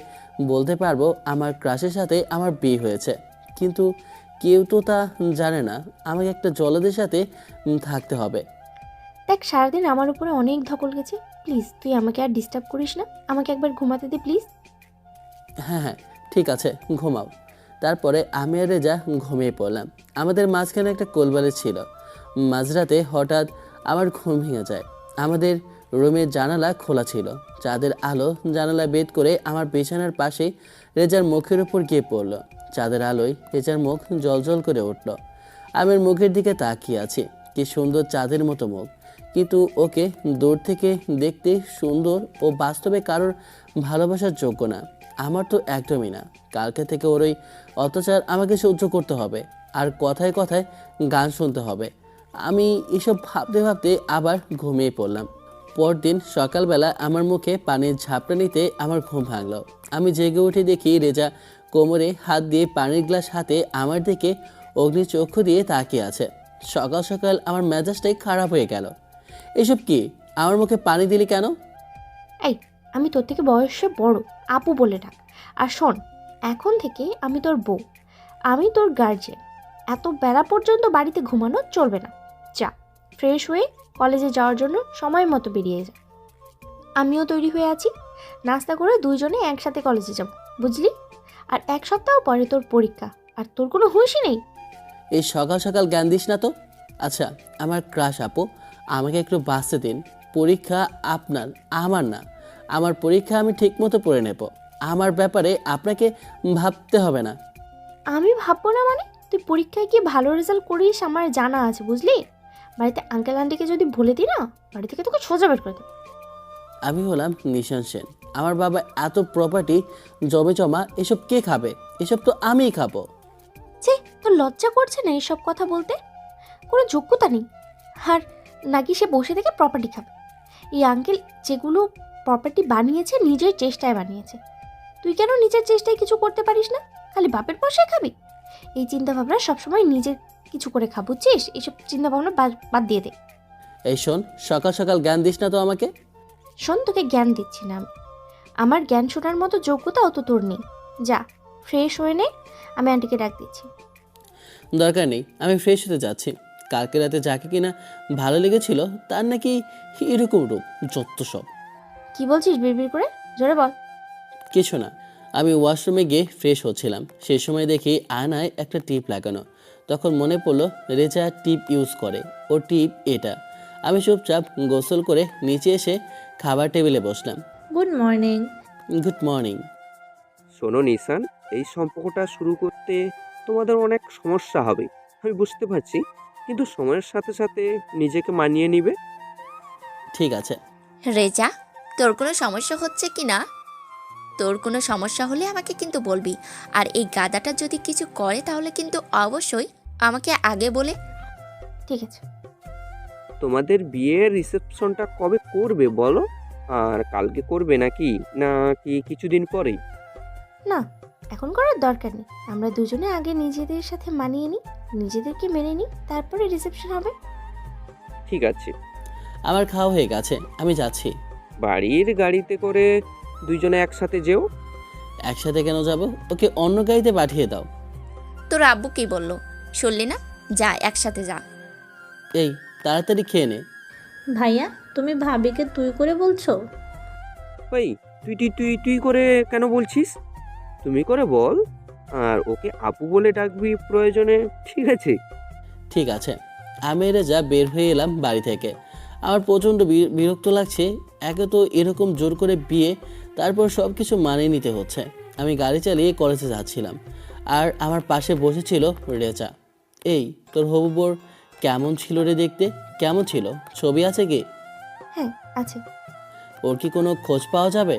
বলতে পারবো আমার ক্রাশের সাথে আমার বিয়ে হয়েছে। কিন্তু কেউ তো তা জানে না আমাকে একটা জলদের সাথে থাকতে হবে।
দেখ, সারাদিন আমার উপরে অনেক ধকল গেছে, প্লিজ তুই আমাকে আর ডিস্টার্ব করিস না, আমাকে একবার ঘুমাতে দে প্লিজ।
হ্যাঁ হ্যাঁ ঠিক আছে, ঘুমাও। তারপরে আমি আর রেজা ঘুমিয়ে পড়লাম। আমাদের মাঝখানে একটা কোলবালিশ ছিল। মাঝরাতে হঠাৎ আমার ঘুম ভেঙে যায়। আমাদের রুমের জানালা খোলা ছিল, চাঁদের আলো জানালা বেদ করে আমার বিছানার পাশে রেজার মুখের উপর গিয়ে পড়লো। চাঁদের আলোয় রেজার মুখ জ্বলজ্বল করে উঠল। আমি ওর মুখের দিকে তাকিয়ে আছি, কি সুন্দর চাঁদের মতো মুখ, কিন্তু ওকে দূর থেকে দেখতে সুন্দর ও বাস্তবে কারোর ভালোবাসার যোগ্য না। আমার তো একদমই না। কালকে থেকে ওর ওই অত্যাচার আমাকে সহ্য করতে হবে, আর কথায় কথায় গান শুনতে হবে। আমি এসব ভাবতে ভাবতে আবার ঘুমিয়ে পড়লাম। পরদিন সকালবেলা আমার মুখে পানির ঝাপটা নিতে আমার ঘুম ভাঙল। আমি জেগে উঠে দেখি রেজা কোমরে হাত দিয়ে পানির গ্লাস হাতে আমার দিকে অগ্নিচক্ষু দিয়ে তাকিয়ে আছে। সকাল সকাল আমার মেজাজটাই খারাপ হয়ে গেল। এসব কি, আমার মুখে পানি দিলি কেন?
এই, আমি তোর থেকে বয়সে বড়, আপু বলে ডাক। আর শোন, এখন থেকে আমি তোর বউ, আমি তোর গার্জিয়ান। এত বেলা পর্যন্ত বাড়িতে ঘুমানো চলবে না। যা, ফ্রেশ হয়ে কলেজে যাওয়ার জন্য সময় মতো বেরিয়ে যা। আমিও তৈরি হয়ে আছি, নাস্তা করে দুইজনে একসাথে কলেজে যাব, বুঝলি? আর এক সপ্তাহ পরে তোর পরীক্ষা, আর তোর কোনো হুঁশই নেই।
এই সকাল সকাল জ্ঞান দিস না তো। আচ্ছা, আমার ক্রাশ আপু, আমাকে একটু বাঁচতে দিন। পরীক্ষা আপনার, আমার না। আমার পরীক্ষা আমি ঠিকমতো পড়ে নেব। আমার ব্যাপারে আপনাকে ভাবতে হবে না।
আমি ভাববো না মানে? তুই পরীক্ষায় কি ভালো রেজাল্ট করিস আমার জানা আছে, বুঝলি? বাড়িতে আঙ্কেল আন্টিকে যদি বলে দিই না, বাড়ি থেকে তোকে সোজা বের করে দেবে।
আমি হলাম নিশান সেন। আমার বাবা এত প্রপার্টি জমে জমা, এসব কে খাবে? এসব তো আমিই খাবো।
ছে, তোর লজ্জা করছে না এসব কথা বলতে? কোনো যোগ্যতা নেই। আর নাকি সে বসে থেকে প্রপার্টি খাবে? এই আঙ্কেল যেগুলো প্রপার্টি বানিয়েছে নিজের চেষ্টায় বানিয়েছে। তুই কেন নিজের চেষ্টায় কিছু করতে পারিস না? খালি বাপের পয়সায় খাবি? এই চিন্তাভাবনা সবসময় নিজের কিছু করে খা, বুঝছিস? এইসব চিন্তাভাবনা বাদ দিয়ে দে।
এই শোন, সকাল সকাল জ্ঞান দিস না তো আমাকে।
শোন, তোকে জ্ঞান দিচ্ছি না আমি। আমার জ্ঞান শোনার মতো যোগ্যতাও তো তোর নেই। যা, ফ্রেশ হয়ে নে, আমি আন্টিকে ডাক দিচ্ছি।
দরকার নেই, আমি ফ্রেশ হতে যাচ্ছি। কালকে রাতে যাকে কিনা ভালো লেগেছিল তার নাকি এরকম রূপ, যত সব।
কি বলছিস বিড়বিড় করে? জোরে বল।
কিছু না, আমি ওয়াশরুমে গিয়ে ফ্রেশ হচ্ছিলাম, সেই সময় দেখি আয়নায় একটা টিপ লাগানো। তখন মনে পড়লো রেজা টিপ ইউজ করে, ও টিপ এটা। আমি চুপচাপ গোসল করে নিচে এসে খাবার টেবিলে বসলাম।
Good morning.
Good morning.
শোনো নিশান, এই সম্পর্কটা শুরু করতে তোমাদের অনেক সমস্যা হবে, আমি বুঝতে পারছি, কিন্তু সময়ের সাথে সাথে নিজেকে মানিয়ে নিবে।
ঠিক আছে।
রেজা, তোর কোনো সমস্যা হচ্ছে কি না? তোর কোনো সমস্যা হলে আমাকে কিন্তু বলবি। আর এই গাদাটা যদি কিছু করে তাহলে কিন্তু অবশ্যই আমাকে আগে বলে।
ঠিক আছে।
তোমাদের বিয়ের রিসেপশনটা কবে করবে বলো? আর কালকে করবে নাকি কিছুদিন পরেই?
না, এখন করার দরকার নেই। আমরা দুজনে আগে নিজেদের সাথে মানিয়ে নিই, নিজেদেরকে মেনে নিই, তারপরে রিসেপশন হবে।
ঠিক আছে।
আমার খাওয়া হয়ে গেছে, আমি যাচ্ছি।
বাড়ির গাড়িতে করে দুইজনে একসাথে যেও।
একসাথে কেন যাব? ওকে অন্য গাড়িতে পাঠিয়ে দাও।
তোর আব্বু কি বললো শুনলি না? যা, একসাথে যা।
এই তাড়াতাড়ি খেয়ে নে।
ভাইয়া, তুমি ভাবিকে তুই করে বলছো?
ভাই, তুই তুই তুই তুই করে কেন বলছিস? তুমি করে বল, আর ওকে আপু বলে ডাকবি প্রয়োজনে, ঠিক আছে?
ঠিক আছে। আমি রেজা বের হয়ে এলাম বাড়ি থেকে। আমার প্রচণ্ড বিরক্ত লাগছে। একে তো এরকম জোর করে বিয়ে, তারপর সব কিছু মানিয়ে নিতে হচ্ছে। আমি গাড়ি চালিয়ে কলেজে যাচ্ছিলাম। আর আমার পাশে বসেছিল রেজা। এই তোর হবু বোর কেমন ছিল রে দেখতে? কেমন ছিল? ছবি আছে কি?
হ্যাঁ আছে।
ওর কি কোনো খোঁজ পাওয়া যাবে?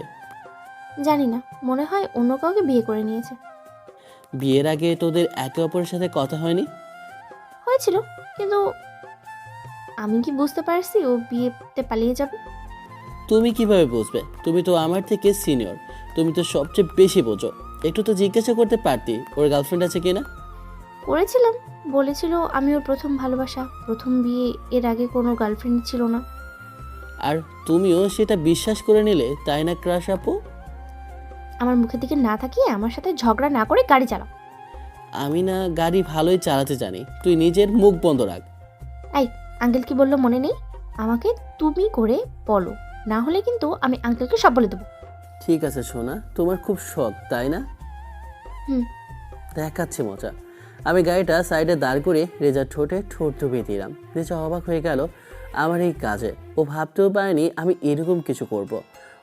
জানি না, মনে হয় অন্য কাউকে বিয়ে করে নিয়েছে।
বিয়ের আগে তোদের একে অপরের সাথে কথা হয়নি?
হয়েছিল, কিন্তু আমি কি বুঝতে পারছি ও বিয়েতে পালিয়ে যাবে?
তুমি কিভাবে বুঝবে? তুমি তো আমার থেকে সিনিয়র, তুমি তো সবচেয়ে বেশি বোঝো। একটু তো জিজ্ঞাসা করতে পারতি ওর গার্লফ্রেন্ড আছে কিনা।
করেছিলাম, বলেছিল আমি ওর প্রথম ভালোবাসা, প্রথম বিয়ে, এর আগে কোনো গার্লফ্রেন্ড ছিল না।
আর তুমিও সেটা বিশ্বাস করে নিলে, তাই না ক্রাশ আপু?
আমার মুখের দিকে না তাকিয়ে আমার সাথে ঝগড়া না করে গাড়ি চালাও।
আমি না গাড়ি ভালোই চালাতে জানি, তুই নিজের মুখ বন্ধ রাখ।
এই, আঙ্কেল কি বললো মনে নেই? আমাকে তুমি করে বলো, না হলে কিন্তু আমি আঙ্কেলকে সব বলে দেবো।
ঠিক আছে সোনা, তোমার খুব শখ তাই না?
হুম।
দেখাচ্ছে মজা। আমি গাড়িটা সাইডে দাঁড় করে রেজার ঠোঁটে ঠোঁট ডুবিয়ে দিলাম। রেজা অবাক হয়ে গেল আমার এই কাজে। ও ভাবতেও পারেনি আমি এরকম কিছু করব।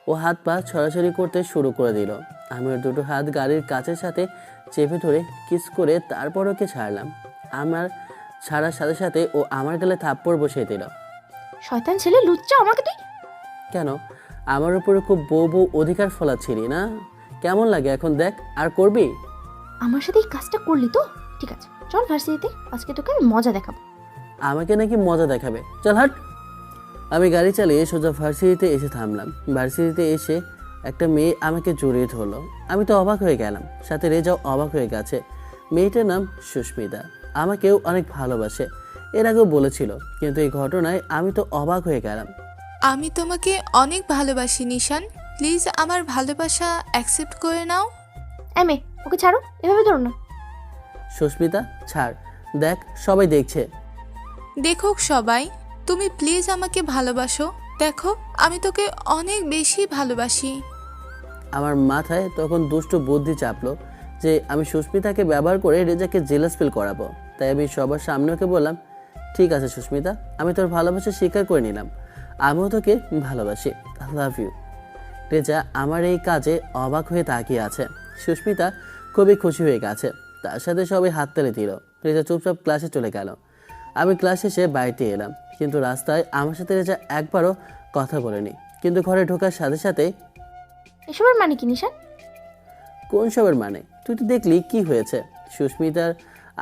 ও হাত পা ছড়াছড়ি করতে শুরু করে দিল। আমি ওর দুটো হাত গাড়ির কাচের সাথে চেপে ধরে কিস করে তারপর ওকে ছাড়লাম। আমার ছাড়ার সাথে সাথে ও আমার গালে থাপ্পড় বসিয়ে দিল।
শয়তান ছেলে, লুচ্চা আমাকে তুই!
কেন? আমার উপরে খুব বউ বউ অধিকার ফলাচ্ছিলি না? কেমন লাগে এখন দেখ, আর করবি?
আমার সাথে এই কাজটা করলি তো? ঠিক আছে, চল ভার্সিটিতে, আজকে তোকে আমি মজা দেখাবো।
আমাকে নাকি মজা দেখাবে? চল হাট। আমি গাড়ি চালিয়ে সোজা ভার্সিটিতে এসে থামলাম। ভার্সিটিতে এসে একটা মেয়ে আমাকে জড়িয়ে ধরলো। আমি তো অবাক হয়ে গেলাম, সাথে রেজাও অবাক হয়ে গেছে। মেয়েটার নাম সুস্মিতা, আমাকেও অনেক ভালোবাসে, এর আগেও বলেছিল। কিন্তু এই ঘটনায় আমি তো অবাক হয়ে গেলাম।
আমি তোমাকে অনেক ভালোবাসি নিশান, প্লিজ আমার ভালোবাসা অ্যাকসেপ্ট করে নাও।
এমএ, ওকে ছাড়ো, এভাবে ধরো না।
সুস্মিতা ছাড়, দেখ সবাই দেখছে।
দেখুক সবাই, তুমি প্লিজ আমাকে ভালোবাসো। দেখো আমি তোকে অনেক বেশি ভালোবাসি।
আমার মাথায় তখন দুষ্ট বুদ্ধি চাপলো যে আমি সুস্মিতাকে ব্যবহার করে রেজাকে জেলাস ফিল করাবো। তাই আমি সবার সামনে ওকে বললাম, ঠিক আছে সুস্মিতা, আমি তোর ভালোবাসা স্বীকার করে নিলাম, আমিও তোকে ভালোবাসি, আই লাভ ইউ। রেজা আমার এই কাজে অবাক হয়ে তাকিয়ে আছে। সুস্মিতা খুবই খুশি হয়ে গেছে, তার সাথে সবাই হাততালি দিল। রেজা চুপচাপ ক্লাসে চলে গেল। আমি ক্লাস শেষে বাড়িতে এলাম, কিন্তু রাস্তায় আমার সাথে রেজা একবারও কথা বলেনি। কিন্তু ঘরে ঢোকার সাথে সাথে,
এসবের মানে কি নিশান?
কোন সবের মানে? তুই তো দেখলি কি হয়েছে। সুস্মিতার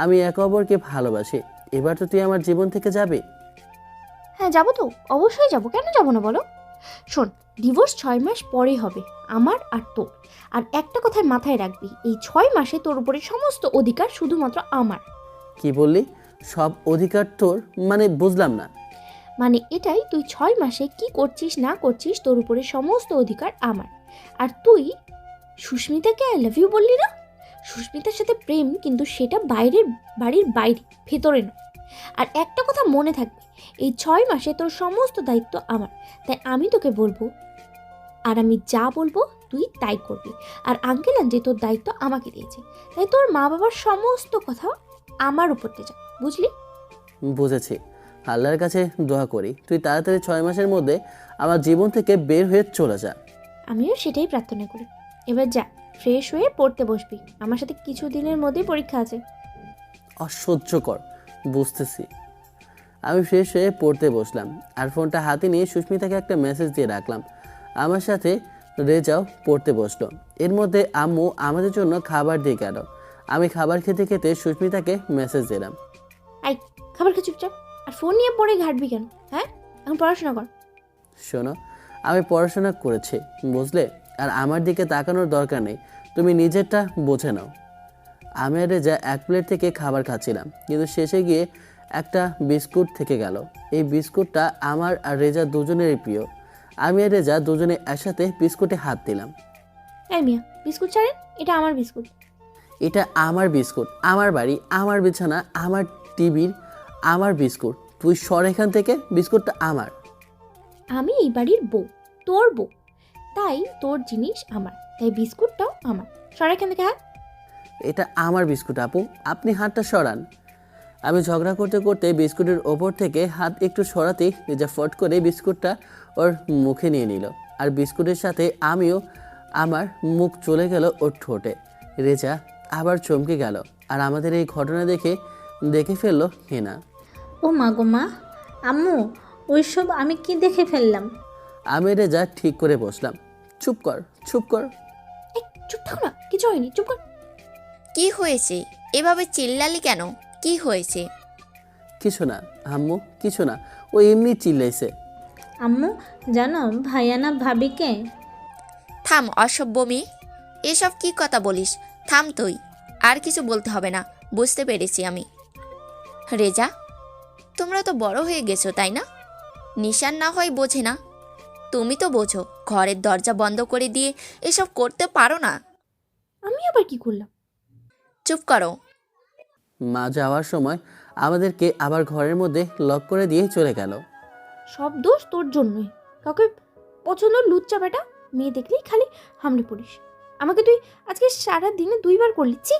আমি একে অপরকে ভালোবাসি, এবার তো তুই আমার জীবন থেকে যাবি।
হ্যাঁ যাবো তো, অবশ্যই যাবো, কেন যাবো না বলো? শোন, ডিভোর্স 6 মাস পরে হবে, আমার আর তোর। আর একটা কথায় মাথায় রাখবি, এই 6 মাসে তোর উপরে সমস্ত অধিকার শুধুমাত্র আমার।
কি বললি? সব অধিকার তোর? মানে বুঝলাম না।
মানে এটাই, তুই 6 মাসে কি করছিস না করছিস তোর উপরে সমস্ত অধিকার আমার। আর তুই সুস্মিতাকে আই লাভ ইউ বললি না? সুস্মিতার সাথে প্রেম, কিন্তু সেটা বাইরের, বাড়ির বাইরে, ভেতরে নয়। আর একটা কথা মনে থাকবে, এই 6 মাসে তোর সমস্ত দায়িত্ব আমার। তাই আমি তোকে বলবো, আর আমি যা বলবো তুই তাই করবি। আর আঙ্কেল আন্টি তোর দায়িত্ব আমাকে দিয়েছে, তাই তোর মা বাবার সমস্ত কথা আমার উপর দিয়ে যা, বুঝলি?
বুঝেছি। আল্লাহর কাছে দোয়া করি তুই তাড়াতাড়ি 6 মাসের মধ্যে আমার জীবন থেকে বের হয়ে চলে যা।
আমিও সেটাই প্রার্থনা করি। এবার যা, ফ্রেশ হয়ে পড়তে বসবি, আমার সাথে কিছু দিনের মধ্যেই পরীক্ষা আছে।
অসহ্যকর, বুঝতেছি। আমি ফ্রেশ হয়ে পড়তে বসলাম আর ফোনটা হাতে নিয়ে সুস্মিতাকে একটা মেসেজ দিয়ে রাখলাম। আমার সাথে রেজাও পড়তে বসলো। এর মধ্যে আম্মু আমাদের জন্য খাবার দিয়ে গেল। আমি খাবার খেতে খেতে সুস্মিতাকে মেসেজ দিলাম।
আই, খাবার খা চুপচাপ, আর ফোন নিয়ে পড়ে ঘাটবি কেন? হ্যাঁ, এখন পড়াশোনা কর।
শোনো, আমি পড়াশোনা করেছি বুঝলে, আর আমার দিকে তাকানোর দরকার নেই, তুমি নিজেরটা বুঝে নাও। আমি আর রেজা এক প্লেট থেকে খাবার খাচ্ছিলাম, কিন্তু শেষে গিয়ে একটা বিস্কুট থেকে গেল। এই বিস্কুটটা আমার আর রেজা দুজনেরই প্রিয়। আমি আর রেজা দুজনে একসাথে বিস্কুটে হাত দিলাম।
এই মিয়া, বিস্কুট ছাড়েন, এটা আমার বিস্কুট।
এটা আমার বিস্কুট, আমার বাড়ি, আমার বিছানা, আমার টিভির, আমার বিস্কুট। তুই সর এখান থেকে, বিস্কুটটা আমার।
আমি এই বাড়ির বউ, তোর বউ, তাই তোর জিনিস আমার, তাই বিস্কুটটাও আমার। সর এখান থেকে হাত।
এটা আমার বিস্কুট আপু, আপনি হাতটা সরান। আমি ঝগড়া করতে করতে বিস্কুটের ওপর থেকে হাত একটু সরাতেই রেজা ফট করে বিস্কুটটা ওর মুখে নিয়ে নিল। আর বিস্কুটের সাথে আমিও, আমার মুখ চলে গেল ওর ঠোঁটে। রেজা আবার চমকে গেল আর আমাদের এই ঘটনা দেখে ফেললো হেনা।
ও মা গো মা, আম্মু ওইসব আমি কি দেখে ফেললাম?
আমি রেজা ঠিক করে বসলাম। চুপ কর, চুপ কর।
এই চুপ থাকো না, কিছু হয়নি, চুপ কর।
কি হয়েছে? এভাবে চিল্লালি কেন? কি হয়েছে?
কিছু না আম্মু, কিছু না, ও এমনি চিল্লাইছে।
আম্মু জানো ভাইয়া না ভাবিকে?
থাম অসভ্য মেয়ে, এসব কি কথা বলিস? থাম তুই, আর কিছু বলতে হবে না, বুঝতে পেরেছি আমি। রেজা, তোমরা তো বড় হয়ে গেছো তাই না? নিশান না হয় বোঝে না, তুমি তো বোঝো। ঘরের দরজা বন্ধ করে দিয়ে এসব করতে পারো না।
আমি আবার কি করলাম?
চুপ করো।
মা যাওয়ার সময় আমাদেরকে আবার ঘরের মধ্যে লক করে দিয়ে চলে গেল।
সব দোষ তোর জন্যই। কাউকে পছন্দ লুচ্চা বেটা, মেয়ে দেখলেই খালি হামড়ে পড়িস। আমাকে তুই আজকে সারা দিনে 2 বার করলিচ্ছি।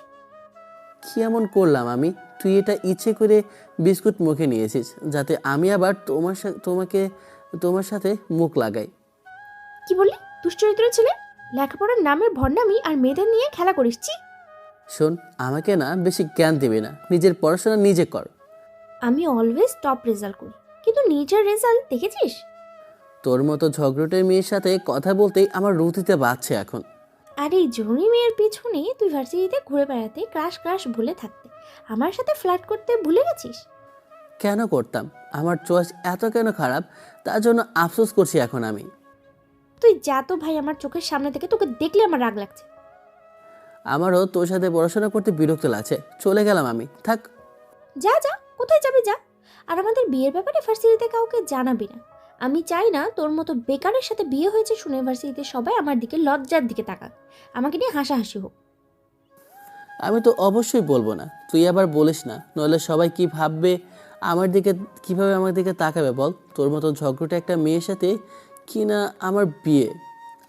কি এমন করলাম আমি? তুই এটা ইচ্ছে করে বিস্কুট মুখে নিয়েছিস যাতে আমি আবার তোমার সাথে মুখ লাগাই।
কি বললি? দুশ্চরিত্র ছেলে, লেখাপড়ার নামের ভণ্ডামি আর মেয়েদের নিয়ে খেলা করিসছি।
শোন, আমাকে না বেশি জ্ঞান দিবি না, নিজের পড়াশোনা নিজে কর।
আমি অলওয়েজ টপ রেজাল্ট করি, কিন্তু নিজের রেজাল্ট দেখেছিস?
তোর মতো ঝগড়টের মেয়ের সাথে কথা বলতেই আমার রুতিতে বাজছে এখন।
আর এই জনি মেয়ের পিছনে তুই ভার্সিটিতে ঘুরে বেড়াতে, ক্রাশ ক্রাশ ভুলে থাকতে, আমার সাথে ফ্লার্ট করতে ভুলে গেছিস।
কেন করতাম? আমার চয়েস এত কেন খারাপ তার জন্য আফসোস করছি এখন আমি।
তুই যা তো ভাই, আমার চোখের সামনে থেকে তোকে দেখলে আমার রাগ লাগছে।
আমারও তোর সাথে পড়াশোনা করতে বিরক্ত লাগছে, চলে গেলাম আমি, থাক।
যা যা, কোথায় যাবি যা। আর আমাদের বিয়ের ব্যাপারে ভার্সিটিতে কাউকে জানাবি না। আমি চাই না তোর মতো বেকারের সাথে বিয়ে হয়েছে শুনে ভার্সিটিতে সবাই আমার দিকে লজ্জার দিকে তাকাক, আমাকে নিয়ে হাসাহাসি হোক।
আমি তো অবশ্যই বলবো না, তুই আবার বলিস না, নইলে সবাই কি ভাববে, কিভাবে আমার দিকে তাকাবে বল? তোর মতো ঝগড়টে একটা মেয়ের সাথে কি না আমার বিয়ে।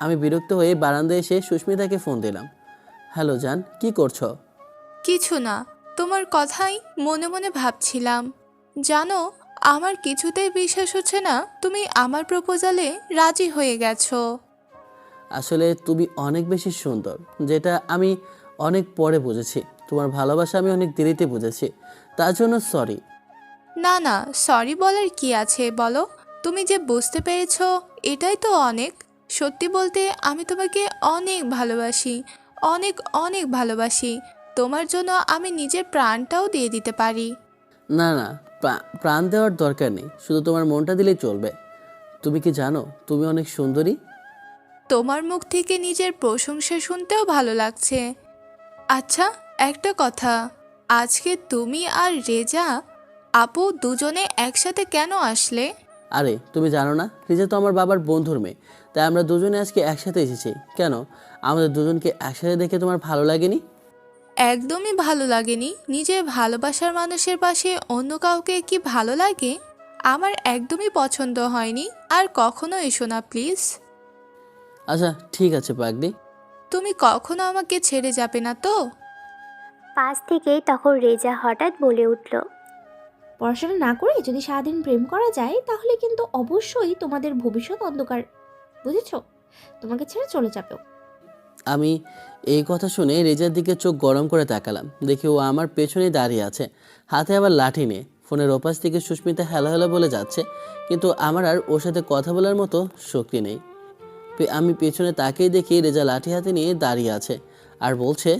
আমি বিরক্ত হয়ে বারান্দায় এসে সুস্মিতাকে ফোন দিলাম। হ্যালো জান, কি করছো?
কিছু না, তোমার কথাই মনে মনে ভাবছিলাম। জানো, আমার কিছুতেই বিশ্বাস হচ্ছে না তুমি আমার প্রপোজালে রাজি হয়ে গেছো।
আসলে তুমি অনেক বেশি সুন্দর, যেটা আমি অনেক পরে বুঝেছি। তোমার ভালোবাসা আমি অনেক দেরিতে বুঝেছি, তার জন্য সরি।
না না, সরি বলার কি আছে বলো? তুমি যে বুঝতে পেরেছো এটাই তো অনেক। সত্যি বলতে আমি তোমাকে অনেক ভালোবাসি, অনেক অনেক ভালোবাসি। তোমার জন্য আমি নিজের প্রাণটাও দিয়ে দিতে পারি।
না না, প্রাণ দেওয়ার দরকার নেই, শুধু তোমার মনটা দিলেই চলবে। তুমি কি জানো তুমি অনেক সুন্দরী?
তোমার মুখ থেকে নিজের প্রশংসা শুনতেও ভালো লাগছে। আচ্ছা, একটা কথা, আজকে তুমি আর রেজা আপু দুজনে একসাথে কেন আসলে?
আরে তুমি জানো না, রিজা তো আমার বাবার বন্ধুর মেয়ে, তাই আমরা দুজনে আজকে একসাথে এসেছি। কেন, আমাদের দুজনকে একসাথে দেখে তোমার ভালো লাগেনি?
একদমই ভালো লাগেনি। নিজের ভালোবাসার মানুষের পাশে অন্য কাউকে কি ভালো লাগে? আমার একদমই পছন্দ হয়নি। আর কখনো এসো না প্লিজ।
আচ্ছা ঠিক আছে পাগলি।
তুমি কখনো আমাকে ছেড়ে যাবে না তো?
পাশ থেকেই তখন রেজা হঠাৎ বলে উঠল,
পড়াশোনা না করে যদি সারাদিন প্রেম করা যায় তাহলে কিন্তু অবশ্যই তোমাদের ভবিষ্যৎ অন্ধকার, বুঝেছো? তোমাকে ছেড়ে চলে যাবেও।
আমি এই কথা শুনে রেজার দিকে চোখ গরম করে তাকালাম, দেখি ও আমার পেছনেই দাঁড়িয়ে আছে, হাতে আবার লাঠি নিয়ে। ফোনের ওপাশ থেকে সুস্মিতা হ্যালো হ্যালো বলে যাচ্ছে, কিন্তু আমার আর ওর সাথে কথা বলার মতো শক্তি নেই। আমি পেছনে তাকেই দেখি রেজা লাঠি হাতে নিয়ে দাঁড়িয়ে আছে আর বলছে,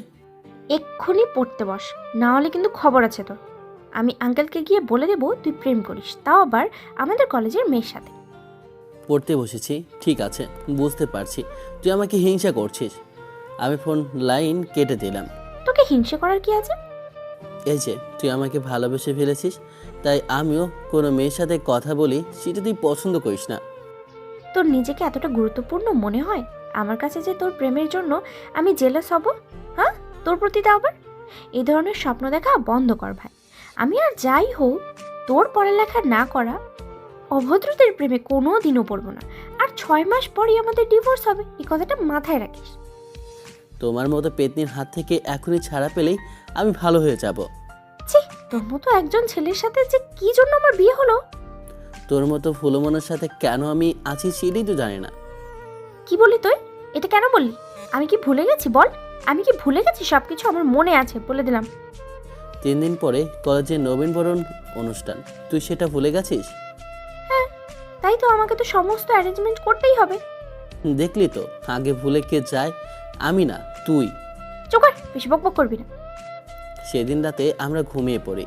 এক্ষুনি পড়তে বস, না হলে কিন্তু খবর আছে তোর। আমি আঙ্কেলকে গিয়ে বলে দেবো তুই প্রেম করিস, তাও আবার আমাদের কলেজের মেয়ের সাথে।
পড়তে বসেছি, ঠিক আছে, বুঝতে পারছি তুই আমাকে হিংসা করছিস। আমি ফোন লাইন কেটে দিলাম।
তোকে হিংসে করার কি আছে?
এই যে তুই আমাকে ভালোবেসে ফেলেছিস, তাই আমিও কোনো মেয়ের সাথে কথা বলি সেটা তুই পছন্দ করিস না।
তোর নিজেকে এতটা গুরুত্বপূর্ণ মনে হয় আমার কাছে যে তোর প্রেমের জন্য আমি জেলাস হব? হ্যাঁ, তোর প্রতি তা আবার? এই ধরনের স্বপ্ন দেখা বন্ধ কর ভাই। আমি আর যাই হোক, তোর পড়ালেখা না করা অভদ্রদের প্রেমে কোনো দিনও পড়বো না। আর 6 মাস পরই আমাদের ডিভোর্স হবে, এই কথাটা মাথায় রাখিস।
তোমার মতো পেতনির হাত থেকে এখনই ছাড়া পেলেই আমি ভালো হয়ে যাব।
ছি, তোর মতো একজন ছেলের সাথে যে কি জন্য আমার বিয়ে হলো।
তোর মতো ফুলমনের সাথে কেন আমি আছি সেটাই তো জানি না।
কি বলি তুই? এটা কেন বললি? আমি কি ভুলে গেছি বল? আমি কি ভুলে গেছি সব কিছু? আমার মনে আছে, বলে দিলাম।
3 দিন পরে কলেজে নবীনবরণ অনুষ্ঠান, তুই সেটা ভুলে গেছিস?
তাই তো, আমাকে তো সমস্ত অ্যারেঞ্জমেন্ট করতেই হবে।
দেখলি তো, আগে ভুলে কে যায়? আমি না, তুই।
চোখার বেশি বকবক করবি না।
সেদিন রাতে আমরা ঘুমিয়ে পড়ি।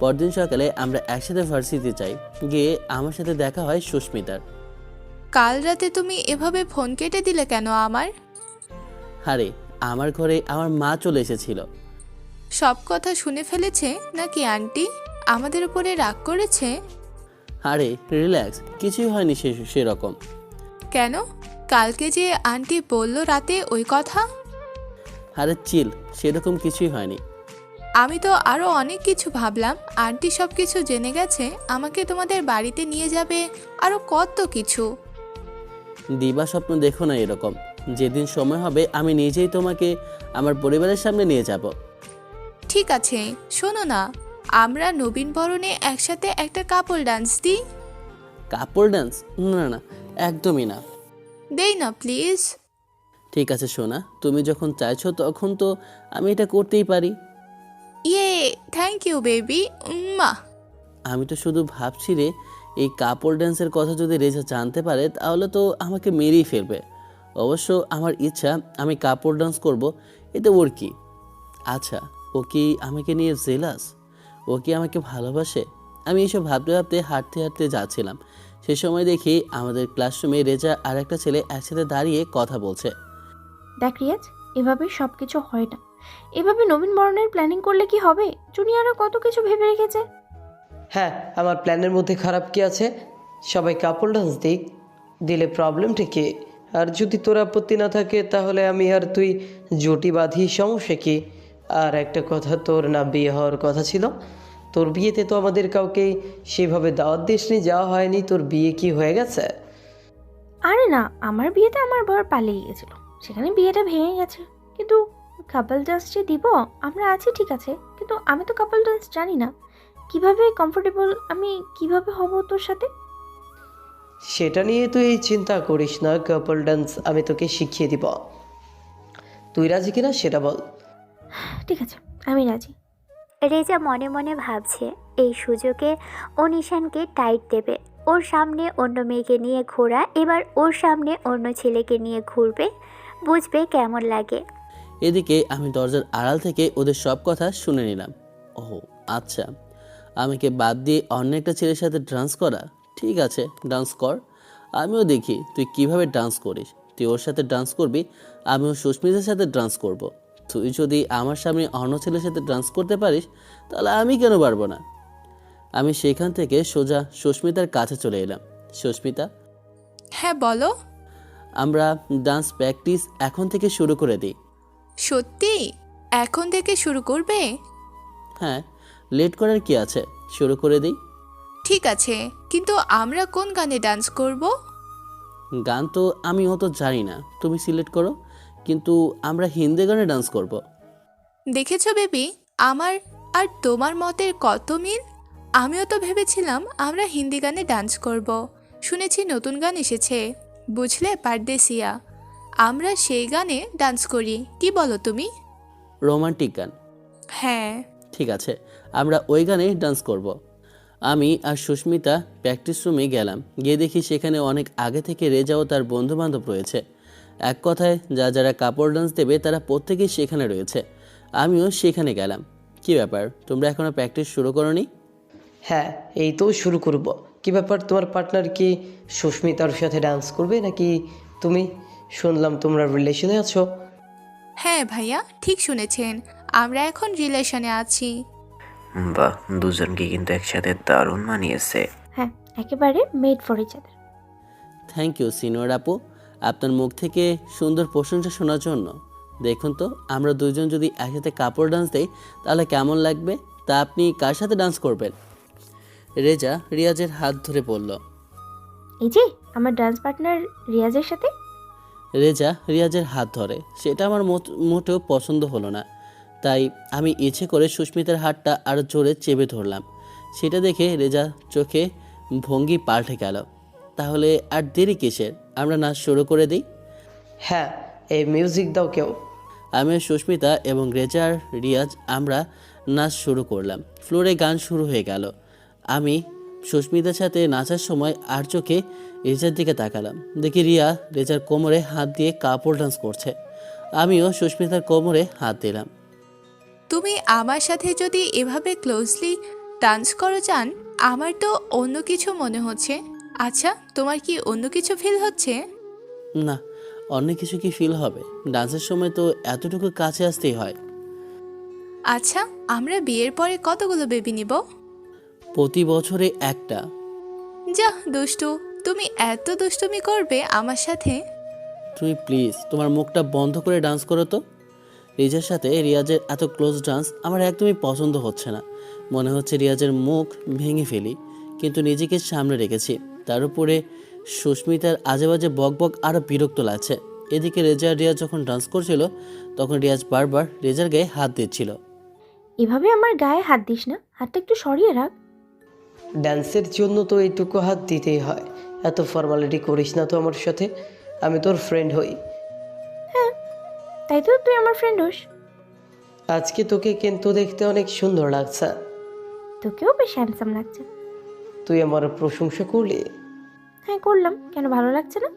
পরদিন সকালে আমরা একসাথে ভার্সিটিতে যাই। গিয়ে আমার সাথে দেখা হয় সুস্মিতার।
কাল রাতে তুমি এভাবে ফোন কেটে দিলে কেন আমার?
আরে, আমার ঘরে আমার মা চলে এসেছিল।
সব কথা শুনে ফেলেছে নাকি আন্টি? আমাদের উপরে রাগ করেছে?
আরে রিল্যাক্স, কিছুই হয়নি সেরকম।
কেন? কালকে যে আন্টি বলল রাতে ওই কথা।
আরে চিল, সেরকম কিছুই হয়নি।
আমি তো আরও অনেক কিছু ভাবলাম। আন্টি সব কিছু জেনে গেছে, আমাকে তোমাদের বাড়িতে নিয়ে যাবে, আরও কত কিছু।
দিবা স্বপ্ন দেখো না এরকম। যেদিন সময় হবে আমি নিজেই তোমাকে আমার পরিবারের সামনে নিয়ে যাব।
ঠিক আছে, শোনো না, আমরা নবীনবরণে একসাথে একটা কাপল ডান্স দিই।
কাপড় ডান্স? না না, একদমই না।
দেই না প্লিজ।
ঠিক আছে সোনা, তুমি যখন চাইছো তখন তো আমি এটা করতেই পারি।
ইয়ে, থ্যাংক ইউ বেবি। মা।
আমি তো শুধু ভাবছি রে, এই কাপড় ডান্সের কথা যদি রেজা জানতে পারে তাহলে তো আমাকে মেরেই ফেলবে। অবশ্য আমার ইচ্ছা আমি কাপড় ডান্স করব, এতে ওর কি? আচ্ছা, ও কি আমাকে নিয়ে জেলাস? ও কি আমাকে ভালোবাসে? আমি এসব ভাবতে ভাবতে হাঁটতে হাঁটতে যাচ্ছিলাম। সে সময় দেখি আমাদের ক্লাসরুমে রেজা আর একটা ছেলে একসাথে দাঁড়িয়ে কথা বলছে।
দেখ রিয়াজ, এভাবে সব কিছু হয় না। এভাবে নবীন বরণের প্ল্যানিং করলে কি হবে? জুনিয়ররা কত কিছু ভেবে রেখেছে।
হ্যাঁ, আমার প্ল্যানের মধ্যে খারাপ কি আছে? সবাই কাপল ডান্স দিক, দিলে প্রবলেমটা কি? আর যদি তোর আপত্তি না থাকে তাহলে আমি আর তুই জুটি বাঁধি, সমস্যা কি? আর একটা কথা, তোর না বিয়ে হওয়ার কথা ছিল? তোর বিয়েতে তো আমাদের কাউকে সেভাবে দাওয়াত দিসনি, যাওয়া হয়নি। তোর বিয়ে কি হয়ে গেছে?
আরে না, আমার বিয়েতে আমার বর পালিয়ে গেছিল, সেখানে বিয়েটা ভেঙে গেছে। কিন্তু কাপল ডান্স যে দিব, আমরা আছি ঠিক আছে, কিন্তু আমি তো কাপল ডান্স জানি না। কিভাবে কমফোর্টেবল, আমি কিভাবে হব তোর সাথে?
সেটা নিয়ে তুই চিন্তা করিস না, কাপল ডান্স আমি তোকে শিখিয়ে দিব। তুই রাজি কিনা সেটা বল।
ঠিক আছে, আমি রাজি।
রেজা মনে মনে ভাবছে এই সুযোগে ও নিশানকে টাইট দেবে। ওর সামনে অন্য মেয়েকে নিয়ে ঘোরা, এবার ওর সামনে অন্য ছেলেকে নিয়ে ঘুরবে, বুঝবে কেমন লাগে।
এদিকে আমি দরজার আড়াল থেকে ওদের সব কথা শুনে নিলাম। ও আচ্ছা, আমাকে বাদ দিয়ে অন্য একটা ছেলের সাথে ডান্স করা? ঠিক আছে, ডান্স কর, আমিও দেখি তুই কিভাবে ডান্স করিস। তুই ওর সাথে ডান্স করবি, আমিও সুস্মিতার সাথে ডান্স করব। তুই যদি আমার সামনে অন্য ছেলের সাথে ডান্স করতে পারিস তাহলে আমি কেন পারবো না? আমি সেখান থেকে সোজা সুস্মিতার কাছে চলে এলাম। সুস্মিতা,
হ্যাঁ বলো।
আমরা ডান্স প্র্যাকটিস এখন থেকে শুরু করে দিই।
সত্যি? এখন থেকে শুরু করবে?
হ্যাঁ, লেট করার কি আছে, শুরু করে দিই।
ঠিক আছে, কিন্তু আমরা কোন গানে ডান্স করব?
গান তো আমি অত জানি না, তুমি সিলেক্ট করো, কিন্তু আমরা হিন্দি গানে ডান্স করব।
দেখেছো বেবি, আমার আর তোমার মতের কত মিল। আমিও তো ভেবেছিলাম আমরা হিন্দি গানে ডান্স করব। শুনেছি নতুন গান এসেছে, বুঝলে, পারদেসিয়া। আমরা সেই গানে ডান্স করি, কি বলো তুমি?
রোমান্টিক গান?
হ্যাঁ।
ঠিক আছে, আমরা ওই গানে ডান্স করব। আমি আর সুস্মিতা প্র্যাকটিস রুমে গেলাম। গিয়ে দেখি সেখানে অনেক আগে থেকে রেজা ও তার বন্ধু বান্ধব রয়েছে। এক কথায় যারা কাপড় ডান্স দেবে তারা প্রত্যেকেই সেখানে রয়েছে। আমিও সেখানে গেলাম। কি ব্যাপার, তোমরা এখনও প্র্যাকটিস শুরু করোনি?
হ্যাঁ, এই তো শুরু করব। কি ব্যাপার, তোমার পার্টনার কি সুস্মিতার সাথে ডান্স করবে নাকি তুমি? শুনলাম তোমরা রিলেশনে আছো।
হ্যাঁ ভাইয়া, ঠিক শুনেছেন, আমরা এখন রিলেশনে আছি।
বাহ, দুজনকে কিন্তু একসাথে দারুণ মানিয়েছে।
হ্যাঁ, একেবারে made for each other.
Thank you senior আপু, আপনার মুখ থেকে সুন্দর প্রশংসা শোনার জন্য। দেখুন তো, আমরা দুজন যদি একসাথে কাপড় ডান্স দেই তাহলে কেমন লাগবে? তা আপনি কার সাথে ডান্স করবেন? রেজা রিয়াজের হাত ধরে বলল।
এই যে আমার ডান্স পার্টনার রিয়াজের সাথে।
রেজা রিয়াজের হাত ধরে, সেটা আমার মোটেও পছন্দ হলো না। তাই আমি ইচ্ছে করে সুস্মিতার হাতটা আরও জোরে চেপে ধরলাম। সেটা দেখে রেজা চোখে ভঙ্গি পাল্টে গেল। তাহলে আর দেরি কিসের, আমরা নাচ শুরু করে দিই।
হ্যাঁ, এই মিউজিক দাও কেউ।
আমি আর সুস্মিতা এবং রেজা আর রিয়াজ আমরা নাচ শুরু করলাম। ফ্লোরে গান শুরু হয়ে গেল। আমি সুস্মিতার সাথে নাচার সময় আর চোখে রেজার দিকে তাকালাম। দেখি রিয়া রেজার কোমরে হাত দিয়ে কাপড় ডান্স করছে। আমিও সুস্মিতার কোমরে হাত দিলাম।
তুমি আমার সাথে যদি এভাবে ক্লোজলি ডান্স করো চান, আমার তো অন্য কিছু মনে হচ্ছে। আচ্ছা, তোমার কি অন্য কিছু ফিল হচ্ছে?
না, অন্য কিছু কি ফিল হবে? ডান্সের সময় তো এতটুকু কাছে আসতেই হয়।
আচ্ছা, আমরা বিয়ের পরে কতগুলো বেবি নিব?
প্রতি বছরে একটা।
যা দুষ্টু, তুমি এত দুষ্টুমি করবে আমার সাথে?
তুমি প্লিজ তোমার মুখটা বন্ধ করে ডান্স করো তো। রিয়াজের সাথে রিয়াজের এত ক্লোজ ডান্স আমার একদমই পছন্দ হচ্ছে না। মনে হচ্ছে রিয়াজের মুখ ভেঙে ফেলি, কিন্তু নিজেকে সামনে রেখেছি। তার উপরে সুস্মিতার আজেবাজে বকবক আরও বিরক্ত লাগছে। এদিকে রেজা আর রিয়াজ যখন ডান্স করছিল তখন রিয়াজ বারবার রেজার গায়ে হাত দিচ্ছিল।
এভাবে আমার গায়ে হাত দিস না, হাতটা একটু সরিয়ে রাখ।
ড্যান্সের জন্য তো এইটুকু হাত দিতেই হয়। এত ফর্মালিটি করিস না তো আমার সাথে। আমি তোর ফ্রেন্ড হই।
হ্যাঁ, তাই তো তুই আমার ফ্রেন্ড হোস।
আজকে তোকে কিন্তু দেখতে অনেক সুন্দর লাগছে।
তোকেও বেশ হ্যান্ডসাম লাগছে।
তুই আমার প্রশংসা করলি?
হ্যাঁ করলাম, কেন ভালো লাগছে না?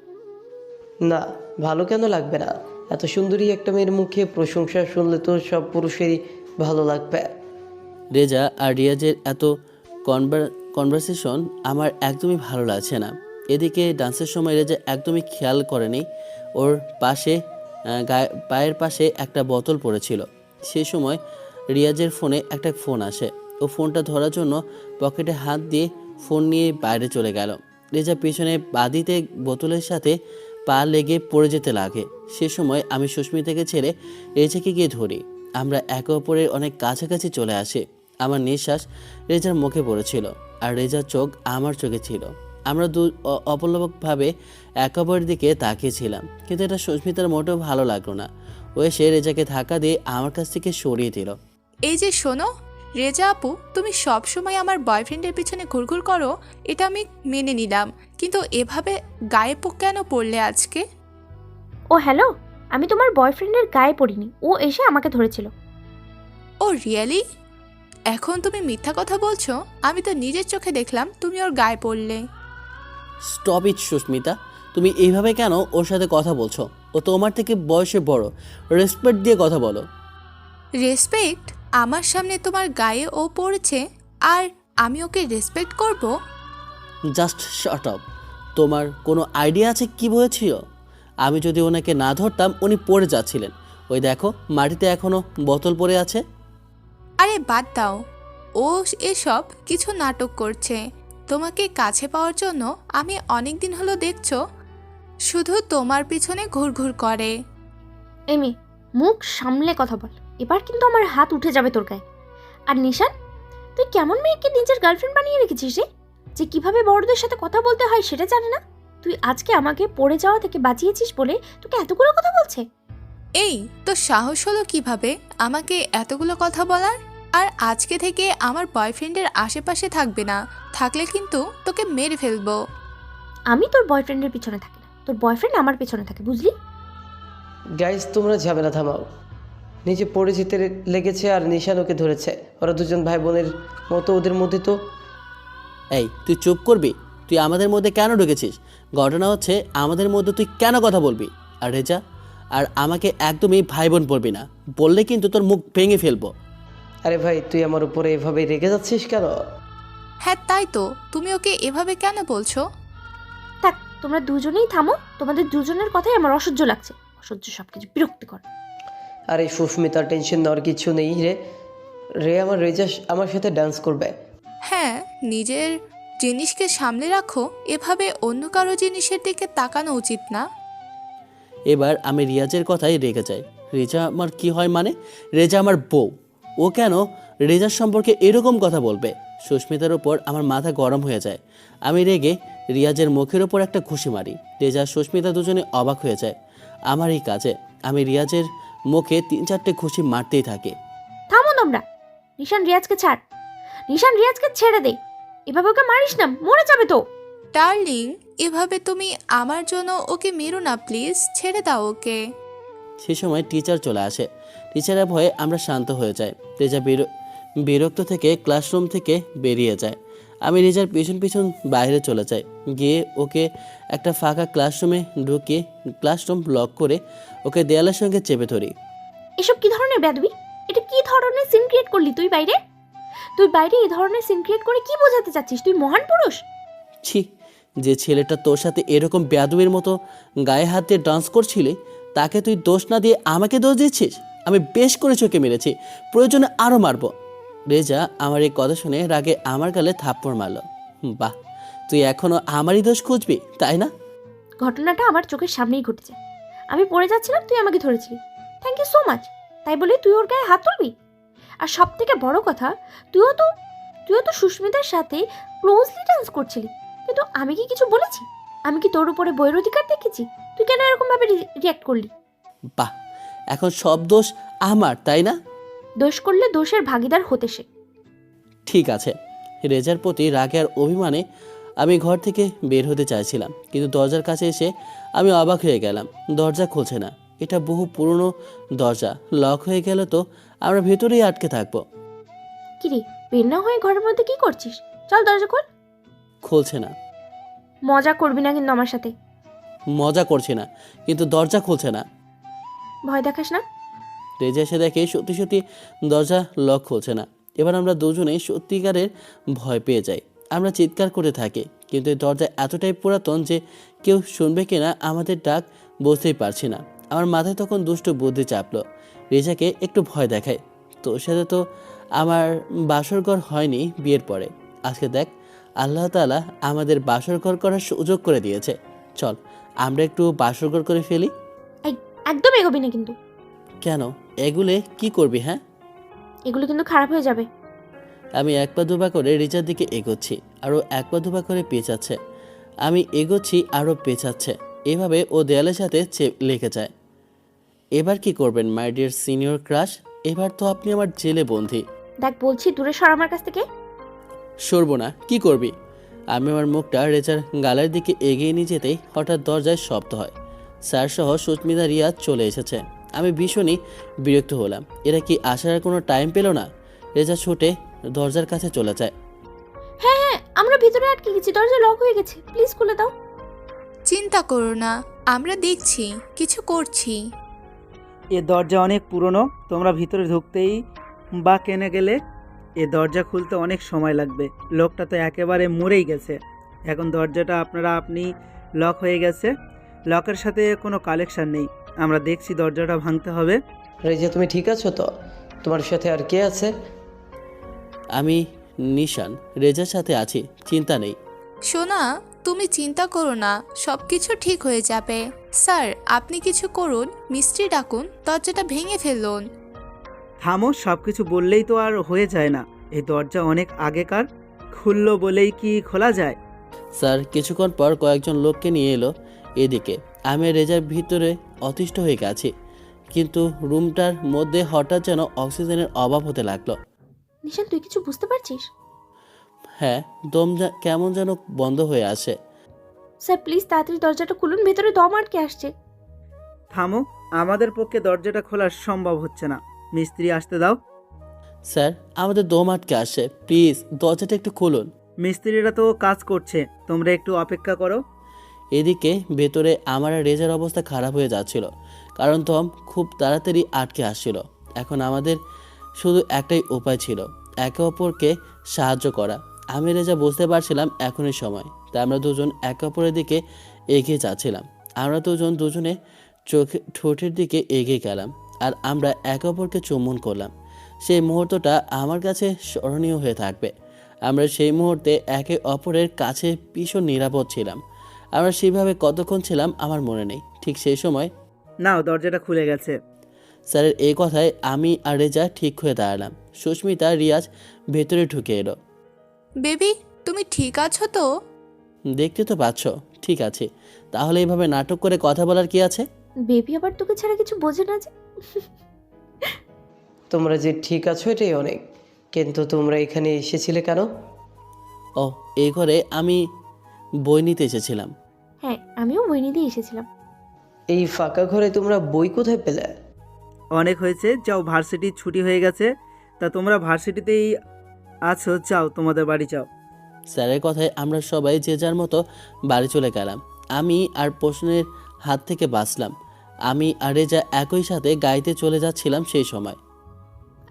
না, ভালো কেন লাগবে না? এত সুন্দরী একটা মেয়ের মুখে প্রশংসা শুনলে তো সব পুরুষেরই ভালো লাগবে।
রেজা আর রিয়াজের এত কনভারসেশন আমার একদমই ভালো লাগছে না। এদিকে ডান্সের সময় রেজা একদমই খেয়াল করেনি ওর পাশে পায়ের পাশে একটা বোতল পড়েছিল। সেই সময় রিয়াজের ফোনে একটা ফোন আসে। ও ফোনটা ধরার জন্য পকেটে হাত দিয়ে ফোন নিয়ে বাইরে চলে গেল। রেজা পিছনে বাদিতে বোতলের সাথে পা লেগে পড়ে যেতে লাগে। সে সময় আমি সুস্মিতাকে ছেড়ে রেজাকে গিয়ে ধরি। আমরা একে অপরের অনেক কাছাকাছি চলে আসি। আমার নিঃশ্বাস রেজার মুখে পড়েছিল আর রেজার চোখ আমার চোখে ছিল। আমরা অপলকভাবে একে অপরের দিকে তাকিয়েছিলাম, কিন্তু এটা সুস্মিতার মোটেও ভালো লাগলো না। ও এসে রেজাকে ধাক্কা দিয়ে আমার কাছ থেকে সরিয়ে দিল।
এই যে শোনো রেজা আপু, তুমি সব সময় আমার বয়ফ্রেন্ডের পিছনে ঘুরঘুর করো, এটা আমি মেনে নিলাম, কিন্তু এভাবে গায়ে কেন পড়লে আজকে?
ও হ্যালো, আমি তোমার বয়ফ্রেন্ডের গায়ে পড়িনি, ও এসে আমাকে ধরেছিল।
ও রিয়েলি? এখন তুমি মিথ্যা কথা বলছো? আমি তো নিজের চোখে দেখলাম তুমি ওর গায়ে পড়লে।
স্টপ ইট সুস্মিতা, তুমি এইভাবে কেন ওর সাথে কথা বলছো? ও তোমার থেকে বয়সে বড়, রেসপেক্ট দিয়ে কথা বলো।
রেসপেক্ট? আমার সামনে তোমার গায়ে ও পড়েছে আর আমি ওকে রেসপেক্ট করব?
Just shut up. তোমার কোনো আইডিয়া আছে কি বলেছিল? আমি যদি ওনাকে না ধরতাম উনি পড়ে যাচ্ছিলেন। ওই দেখো মাটিতে এখনো বোতল পড়ে আছে।
আরে বাদ দাও, ও এসব কিছু নাটক করছে তোমাকে কাছে পাওয়ার জন্য। আমি অনেক দিন হলো দেখছো শুধু তোমার পিছনে ঘুরঘুর করে।
এমি, মুখ সামলে কথা বল, এবার কিন্তু আমার হাত উঠে যাবে তোর গায়ে। আর নিশান, তুই কেমন মেয়েকে নিজের গার্লফ্রেন্ড বানিয়ে রেখেছিস রে, যে কিভাবে বড়দের সাথে কথা বলতে হয় সেটা জানে না? তুই আজকে আমাকে পড়ে যাওয়া থেকে বাঁচিয়েছিস বলে তোকে এতগুলো কথা বলছে।
এই তো সাহস হলো কিভাবে আমাকে এতগুলো কথা বলার? আর আজকে থেকে আমার বয়ফ্রেন্ডের আশেপাশে থাকবে না, থাকলে কিন্তু তোকে মেরে ফেলবো।
আমি তোর বয়ফ্রেন্ডের পিছনে থাকি না, তোর বয়ফ্রেন্ড আমার পিছনে থাকে, বুঝলি?
গাইস, তোমরা ঝামেলা থামাও। নিজে পড়ে যেতে লেগেছে আর নিশান ওকে ধরেছে। ওরা দুজন ভাই বোনের মতো, ওদের মধ্যে তো।
এই তুই চুপ করবি? তুই আমাদের মধ্যে কেন ঢুকেছিস? ঘটনা হচ্ছে আমাদের মধ্যে তুই কেন কথা বলবি? আর রেজা আর আমাকে একদমই ভাই বোন বলবি না, বললে কিন্তু তোর মুখ ভেঙে ফেলবো।
আরে ভাই, তুই আমার উপরে এভাবে রেগে যাচ্ছিস কেন?
হ্যাঁ তাই তো, তুমি ওকে এভাবে কেন বলছো?
থাক, তোমরা দুজনেই থামো, তোমাদের দুজনের কথাই আমার অসহ্য লাগছে। অসহ্য সবকিছু বিরক্তিকর।
আরে সুস্মিতার টেনশন নেওয়ার কিছু নেই রে। রেজা আমার সাথে ডান্স করবে।
হ্যাঁ, নিজের জিনিসকে সামলে রাখো, এভাবে অন্য কারো জিনিসের দিকে তাকানো উচিত না।
এবার আমি রিয়াজের কথাই রেগে যাই। রেজা আমার কি হয় মানে? রেজা আমার বউ, ও কেন রেজার সম্পর্কে এরকম কথা বলবে? সুস্মিতার ওপর আমার মাথা গরম হয়ে যায়। আমি রেগে রিয়াজের মুখের ওপর একটা ঘুষি মারি। রেজা সুস্মিতা দুজনে অবাক হয়ে যায় আমার এই কাজে। আমি রিয়াজের মুখে 3-4টে ঘুষি মারতেই থাকি।
থামো তোমরা, নিশান রিয়াজকে ছাড়, নিশান রিয়াজকে ছেড়ে দে, এভাবে ওকে মারিস না, মরে যাবে তো।
ডার্লিং, এভাবে তুমি আমার জন্য ওকে মেরো না প্লিজ, ছেড়ে দাও ওকে।
সে সময় টিচার চলে আসে। টিচারের ভয়ে আমরা শান্ত হয়ে যাই। রেজা বিরক্ত থেকে ক্লাসরুম থেকে বেরিয়ে যায়। আমি রেজার পিছন পিছন বাইরে চলে যাই, গিয়ে ওকে একটা ফাঁকা ক্লাসরুমে ঢুকিয়ে ক্লাসরুম লক করে ওকে দেয়ালের সঙ্গে চেপে ধরি।
এসব কি ধরনের বেদবি? এটা কি ধরনের সিন ক্রিয়েট করলি তুই বাইরে? তুই বাইরে এই ধরনের সিন ক্রিয়েট করে কি বোঝাতে চাচ্ছিস? তুই মহান পুরুষ।
ছি, যে ছেলেটা তোর সাথে এরকম বেয়াদবির মতো গায়ে হাত দিয়ে ডান্স করছিলি, তাকে তুই দোষ না দিয়ে আমাকে দোষ দিচ্ছিস। আমি বেশ করে চোখে মেরেছি, প্রয়োজনে আরও মারবো। রেজা আমার এই কথা শুনে রাগে আমার গালে থাপ্পড় মারল। বাহ, তুই এখনো আমারই দোষ খুঁজবি, তাই না?
ঘটনাটা আমার চোখের সামনেই ঘটেছে। আমি পড়ে যাচ্ছিলাম, তুই আমাকে ধরেছিলি। Thank you so much. তাই বলে তুই ওর গায়ে হাত তুলবি? আর সব থেকে বড় কথা, তুইও তো সুস্মিতার সাথে ক্লোজলি ডান্স করছিলি, কিন্তু আমি কি কিছু বলেছি? আমি কি তোর উপরে বইয়ের অধিকার দেখেছি? তুই কেন এরকম ভাবে রিয়াক্ট করলি?
বাহ, এখন সব দোষ আমার, তাই না?
দোষ করলে দোষের ভাগিদার হতে শেখ।
ঠিক আছে। রেজার প্রতি রাগে আর অভিমানে আমি ঘর থেকে বের হতে চাইছিলাম, কিন্তু দরজার কাছে এসে আমি অবাক হয়ে গেলাম। দরজা খুলছে না। এটা বহু পুরনো দরজা, লক হয়ে গেল তো আমরা ভেতরেই আটকে থাকবো।
কিরে, বের না হয়ে ঘরের মধ্যে কি করছিস? চল দরজা খোল।
খুলছে না।
মজা করবি না কিন্তু আমার সাথে।
মজা করছি না, কিন্তু দরজা খুলছে না।
ভয় দেখাস না।
রেজা এসে দেখে সত্যি সত্যি দরজা লক খুলছে না। এবার আমরা দুজনেই সত্যিকারের ভয় পেয়ে যাই। আমরা চিৎকার করে থাকি, কিন্তু এই দরজা এতটাই পুরাতন যে কেউ শুনবে কিনা আমাদের ডাক বুঝতেই পারছি না। আমার মাথায় তখন দুষ্ট বুদ্ধি চাপলো। রেজাকে একটু ভয় দেখায়, তোর সাথে তো আমার বাসরঘর হয়নি বিয়ের পরে, আজকে দেখ আল্লাহ তাআলা আমাদের বাসরঘর করার সুযোগ করে দিয়েছে। চল আমরা একটু বাসরঘর করে ফেলি।
একদম এগোবি না কিন্তু।
কেন? এগুলে কি করবি? হ্যাঁ,
এগুলো কিন্তু খারাপ হয়ে যাবে।
আমি এক পা দুপা করে রিচার দিকে এগোচ্ছি, আরও এক পা দুপা করে পেঁচাচ্ছে। আমি এগোচ্ছি, আরও পেঁচাচ্ছে। এভাবে ও দেয়ালের সাথে লেগে যায়। এবার কি করবেন মাই ডিয়ার সিনিয়র ক্রাশ? এবার তো আপনি আমার জেলে বন্দী।
দেখ বলছি, দূরে সর আমার কাছ থেকে।
সরবো না। কি করবি? আমি আমার মুখটা রেচার গালের দিকে এগিয়ে নিয়ে যেতেই হঠাৎ দরজায় শব্দ হয়। স্যার সহ সুস্মিতা রিয়াজ চলে এসেছে। আমি ভীষণই বিরক্ত হলাম। এরা কি আসার আর কোনো টাইম পেল না? রেজা ছুটে দরজার কাছে চলে যায়।
হ্যাঁ হ্যাঁ, আমরা ভিতরে আটকে গেছি, দরজা লক হয়ে গেছে, প্লিজ খুলে দাও।
চিন্তা করো না, আমরা দেখছি, কিছু করছি।
এ দরজা অনেক পুরনো, তোমরা ভিতরে ঢুকতেই বা কেনে গেলে এ দরজা খুলতে অনেক সময় লাগবে। লোকটা তো একেবারে মরেই গেছে। এখন দরজাটা আপনি লক হয়ে গেছে, লকের সাথে কোনো কালেকশন নেই। আমরা দেখছি দরজাটা ভাঙতে হবে।
রেজা, তুমি ঠিক আছো তো? তোমার সাথে আর কে আছে?
আমি নিশান, রেজার সাথে আছি, চিন্তা নেই।
সোনা, তুমি চিন্তা করো না, সব কিছু ঠিক হয়ে যাবে। স্যার, আপনি কিছু করুন, মিস্ত্রি ডাকুন, দরজাটা ভেঙে ফেলুন।
থামো, সব কিছু বললেই তো আর হয়ে যায় না। এই দরজা অনেক আগেকার, খুললো বলেই কি খোলা যায়?
স্যার কিছুক্ষণ পর কয়েকজন লোককে নিয়ে এলো এদিকে। আমি রেজার ভিতরে অতিষ্ঠ হয়ে গেছি, কিন্তু রুমটার মধ্যে হঠাৎ যেন অক্সিজেনের অভাব হতে লাগলো।
নিশান, তুই কিছু বুঝতে পারছিস?
হ্যাঁ, দম কেমন যেন বন্ধ হয়ে আসে।
স্যার প্লিজ তাড়াতাড়ি দরজাটা খুলুন, ভেতরে দম আটকে আসছে।
থামো, আমাদের পক্ষে দরজাটা খোলা সম্ভব হচ্ছে না। মিস্ত্রি আসতে দাও।
স্যার আমাদের দম আটকে আসে, প্লিজ দরজাটা একটু খুলুন।
মিস্ত্রিরা তো কাজ করছে, তোমরা একটু অপেক্ষা করো।
এদিকে ভেতরে আমার আর রেজার অবস্থা খারাপ হয়ে যাচ্ছিল, কারণ দম খুব তাড়াতাড়ি আটকে আসছিল। এখন আমাদের শুধু একটাই উপায় ছিল, একে অপরকে সাহায্য করা। আমি রেজা বুঝতে পারছিলাম এখনই সময়, তাই আমরা দুজন একে অপরের দিকে এগিয়ে যাচ্ছিলাম। আমরা দুজনে ঠোঁটের দিকে এগিয়ে গেলাম, আর আমরা একে অপরকে চুম্বন করলাম। সেই মুহূর্তটা আমার কাছে স্মরণীয় হয়ে থাকবে। আমরা সেই মুহূর্তে একে অপরের কাছে ভীষণ নিরাপদ ছিলাম। আমরা সেইভাবে কতক্ষণ ছিলাম আমার মনে নেই। ঠিক সেই সময়
নাও, দরজাটা খুলে গেছে।
স্যারের এই কথায় আমি আর রেজা ঠিক হয়ে দাঁড়ালাম। সুস্মিতা রিয়াজ ভেতরে ঢুকে এলো।
বেবি, তুমি ঠিক আছো তো?
দেখতে তো পাচ্ছ ঠিক আছে, তাহলে এইভাবে নাটক করে কথা বলার কি আছে?
বেবি আবার তোকে ছাড়া কিছু বোঝে না যে।
তোমরা যে ঠিক আছো এটাই অনেক, কিন্তু তোমরা এখানে এসেছিলে কেন?
ও, এই ঘরে আমি বই নিতে এসেছিলাম।
হ্যাঁ, আমিও বই নিতে এসেছিলাম।
এই ফাঁকা ঘরে তোমরা বই কোথায় পেলে?
অনেক হয়েছে, যাও, ভার্সিটির ছুটি হয়ে গেছে। তা তোমরা ভার্সিটিতেই আছো, যাও তোমাদের বাড়ি যাও।
স্যারের কথায় আমরা সবাই যে যার মতো বাড়ি চলে গেলাম। আমি আর প্রশ্নের হাত থেকে বাঁচলাম। আমি আর রেজা একই সাথে গাড়িতে চলে যাচ্ছিলাম সেই সময়।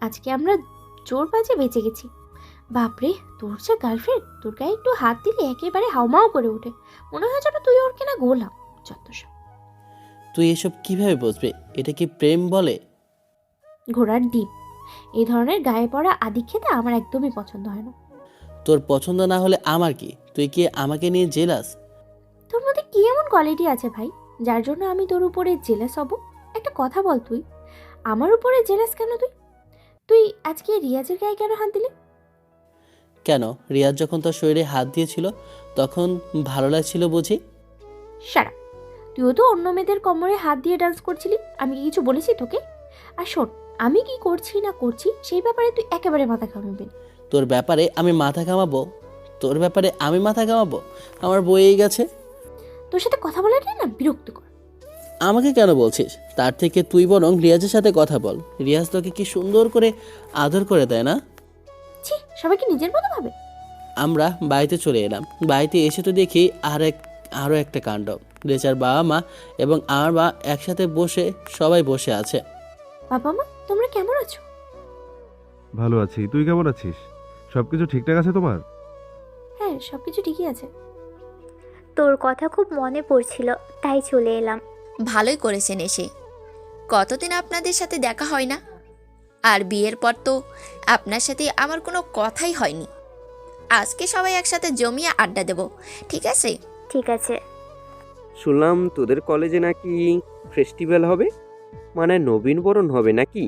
আজকে আমরা জোর বাজে বেঁচে গেছি। বাপরে, তোর যে গার্লফ্রেন্ড, তোর গায়ে একটু হাত দিলে একেবারে হাউমাউ করে ওঠে, মনে হয় যেন তুই ওর কেনা গোলাম। যত সব।
তুই এসব কিভাবে বুঝবে? এটা কি প্রেম বলে?
ঘোড়ার ডিম। এই ধরনের গায়ে পড়া আদিক্ষেতা আমার একদমই পছন্দ হয় না।
তোর পছন্দ না হলে আমার কি? তুই কি আমাকে নিয়ে জেলাস?
তোর মধ্যে কি এমন কোয়ালিটি আছে ভাই, যার জন্য আমি তোর উপরে জেলাস হব? একটা কথা বল, তুই আমার উপরে জেলাস কেন? তুই আজকে রিয়াজের গায়ে কেন হাত দিলি?
কেন? রিয়াজ যখন তোর শরীরে হাত দিয়েছিল তখন ভালো লাগছিল বুঝি?
সারা, তুইও তো অন্য মেয়েদের কোমরে হাত দিয়ে ডান্স করছিলি, আমি কি কিছু বলেছি তোকে? আর শোন, আমি কি করছি না করছি সেই ব্যাপারে তুই একেবারে মাথা ঘামাবি না।
তোর ব্যাপারে আমি মাথা ঘামাবো? তোর ব্যাপারে আমি মাথা ঘামাবো? আমার বইয়েই গেছে।
তোর সাথে কথা বলাটা না বিরক্তিকর।
আমাকে কেন বলছিস? তার থেকে তুই বরং রিয়াজের সাথে কথা বল। রিয়াজ তোকে কি সুন্দর করে আদর করে দেয় না?
ছি, সবাইকে নিজের মতো ভাবে।
আমরা বাড়িতে চলে এলাম। বাড়িতে এসে তো দেখি আরও একটা কাণ্ড। রেজার বাবা মা এবং আমার মা একসাথে বসে সবাই বসে আছে।
বাবা মা, তোমরা কেমন আছো?
ভালো আছি, তুই কেমন আছিস? সব কিছু ঠিকঠাক আছে তোমার?
হ্যাঁ, সবকিছু ঠিকই আছে।
তোর কথা খুব মনে পড়ছিল, তাই চলে এলাম।
ভালোই করেছেন এসে। কতদিন আপনাদের সাথে দেখা হয় না, আর বিয়ের পর তো আপনার সাথে আমার কোনো কথাই হয়নি। আজকে সবাই একসাথে জমিয়ে আড্ডা দেব, ঠিক আছে?
ঠিক আছে।
শুনলাম তোদের কলেজে নাকি ফেস্টিভ্যাল হবে, মানে নবীনবরণ হবে নাকি?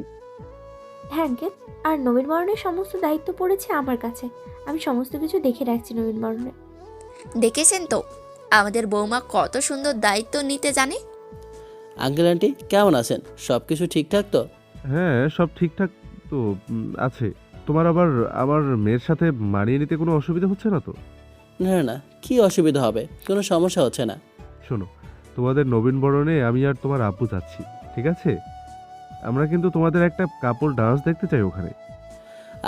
হ্যাঁ আঙ্কেল, আর নবীনবরণের সমস্ত দায়িত্ব পড়েছে আমার কাছে। আমি সমস্ত কিছু দেখে রাখছি নবীনবরণে।
দেখেছেন তো আমাদের বৌমা কত সুন্দর দায়িত্ব নিতে জানে।
আঙ্কেল আন্টি কেমন আছেন? সব কিছু ঠিকঠাক তো?
হ্যাঁ, সব ঠিকঠাক তো আছে। তোমার আবার আমার মেয়ের সাথে মানিয়ে নিতে কোনো অসুবিধা হচ্ছে না তো?
না না, কি অসুবিধা হবে? কোনো সমস্যা হচ্ছে না।
শোনো, তোমাদের নবীনবরণে আমি আর তোমার আব্বু যাচ্ছি, ঠিক আছে? আমরা কিন্তু তোমাদের একটা কাপল ডান্স দেখতে চাই ওখানে।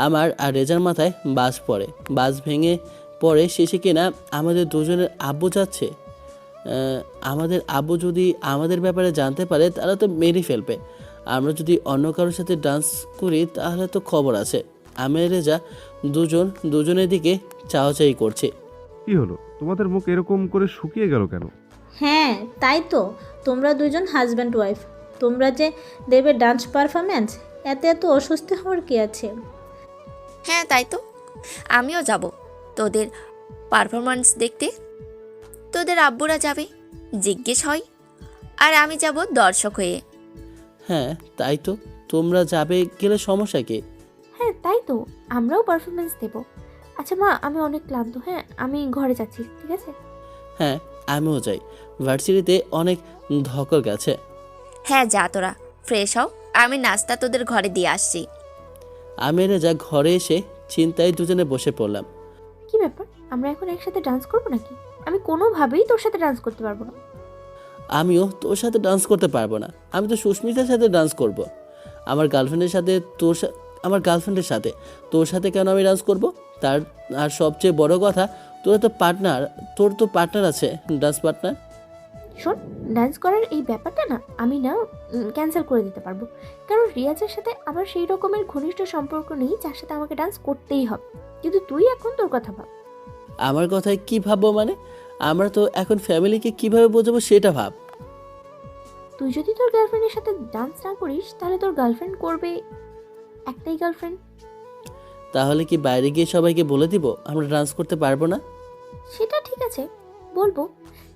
আমার আর রেজার মাথায় বাস পড়ে। বাস ভেঙে পড়ে শেষে কিনা আমাদের দুজনের আব্বু যাচ্ছে। আমাদের আব্বু যদি আমাদের ব্যাপারে জানতে পারে তাহলে তো মেরে ফেলবে। আমরা যদি অন্য কারোর সাথে ডান্স করি তাহলে তো খবর আছে। আমি আর রেজা দুজনের দিকে চাওয়াচাই করছে।
কি হলো, তোমাদের মুখ এরকম করে শুকিয়ে গেল কেন?
হ্যাঁ, তাই তো, তোমরা দুজন হাজব্যান্ড ওয়াইফ, তোমরা যে দেবে ডান্স পারফরমেন্স, এতে এত অস্বস্তি হওয়ার কি আছে?
হ্যাঁ তাই তো, আমিও যাব তোদের পারফরমেন্স দেখতে। তোদের আব্বুরা যাবে, জিজ্ঞেস হয়, আর আমি যাব দর্শক হয়ে।
হ্যাঁ তাই তো, তোমরা যাবে গেলে সমস্যা কি?
হ্যাঁ তাই তো, আমরাও পারফরমেন্স দেব। আচ্ছা মা, আমি অনেক ক্লান্ত, হ্যাঁ আমি ঘরে যাচ্ছি, ঠিক আছে?
হ্যাঁ আমিও যাই, ভার্সিটিতে অনেক ধকল গেছে।
হ্যাঁ যা, তোরা ফ্রেশ হও, আমি নাস্তা তোদের ঘরে দিয়ে আসছি।
আমি আর রেজা ঘরে এসে চিন্তায় দুজনে বসে পড়লাম।
কি ব্যাপার, আমরা এখন একসাথে ডান্স করবো নাকি? আমি কোনোভাবেই তোর সাথে ডান্স করতে পারবো না।
আমিও তোর সাথে ডান্স করতে পারবো না। আমি তো সুস্মিতার সাথে ডান্স করব। আমার গার্লফ্রেন্ডের সাথে আমার গার্লফ্রেন্ডের সাথে তোর সাথে কেন আমি ডান্স করব? আর সবচেয়ে বড় কথা, তোর তো পার্টনার আছে, ডান্স পার্টনার।
শোন, ডান্স করার এই ব্যাপারটা না আমি না ক্যান্সেল করে দিতে পারবো, কারণ রিয়াজের সাথে আমার সেই রকমের ঘনিষ্ঠ সম্পর্ক নেই যার সাথে আমাকে ডান্স করতেই হবে। কিন্তু তুই এখন তোর কথা ভাব।
আমার কথায় কি ভাববো মানে? আমরা তো এখন ফ্যামিলিকে কিভাবে বোঝাবো সেটা ভাব।
তুই যদি তোর গার্লফ্রেন্ডের সাথে ডান্স না করিস তাহলে তোর গার্লফ্রেন্ড করবে, একটাই গার্লফ্রেন্ড।
তাহলে কি বাইরে গিয়ে সবাইকে বলে দিব আমরা ডান্স করতে পারবো না?
সেটা ঠিক আছে, বলবো,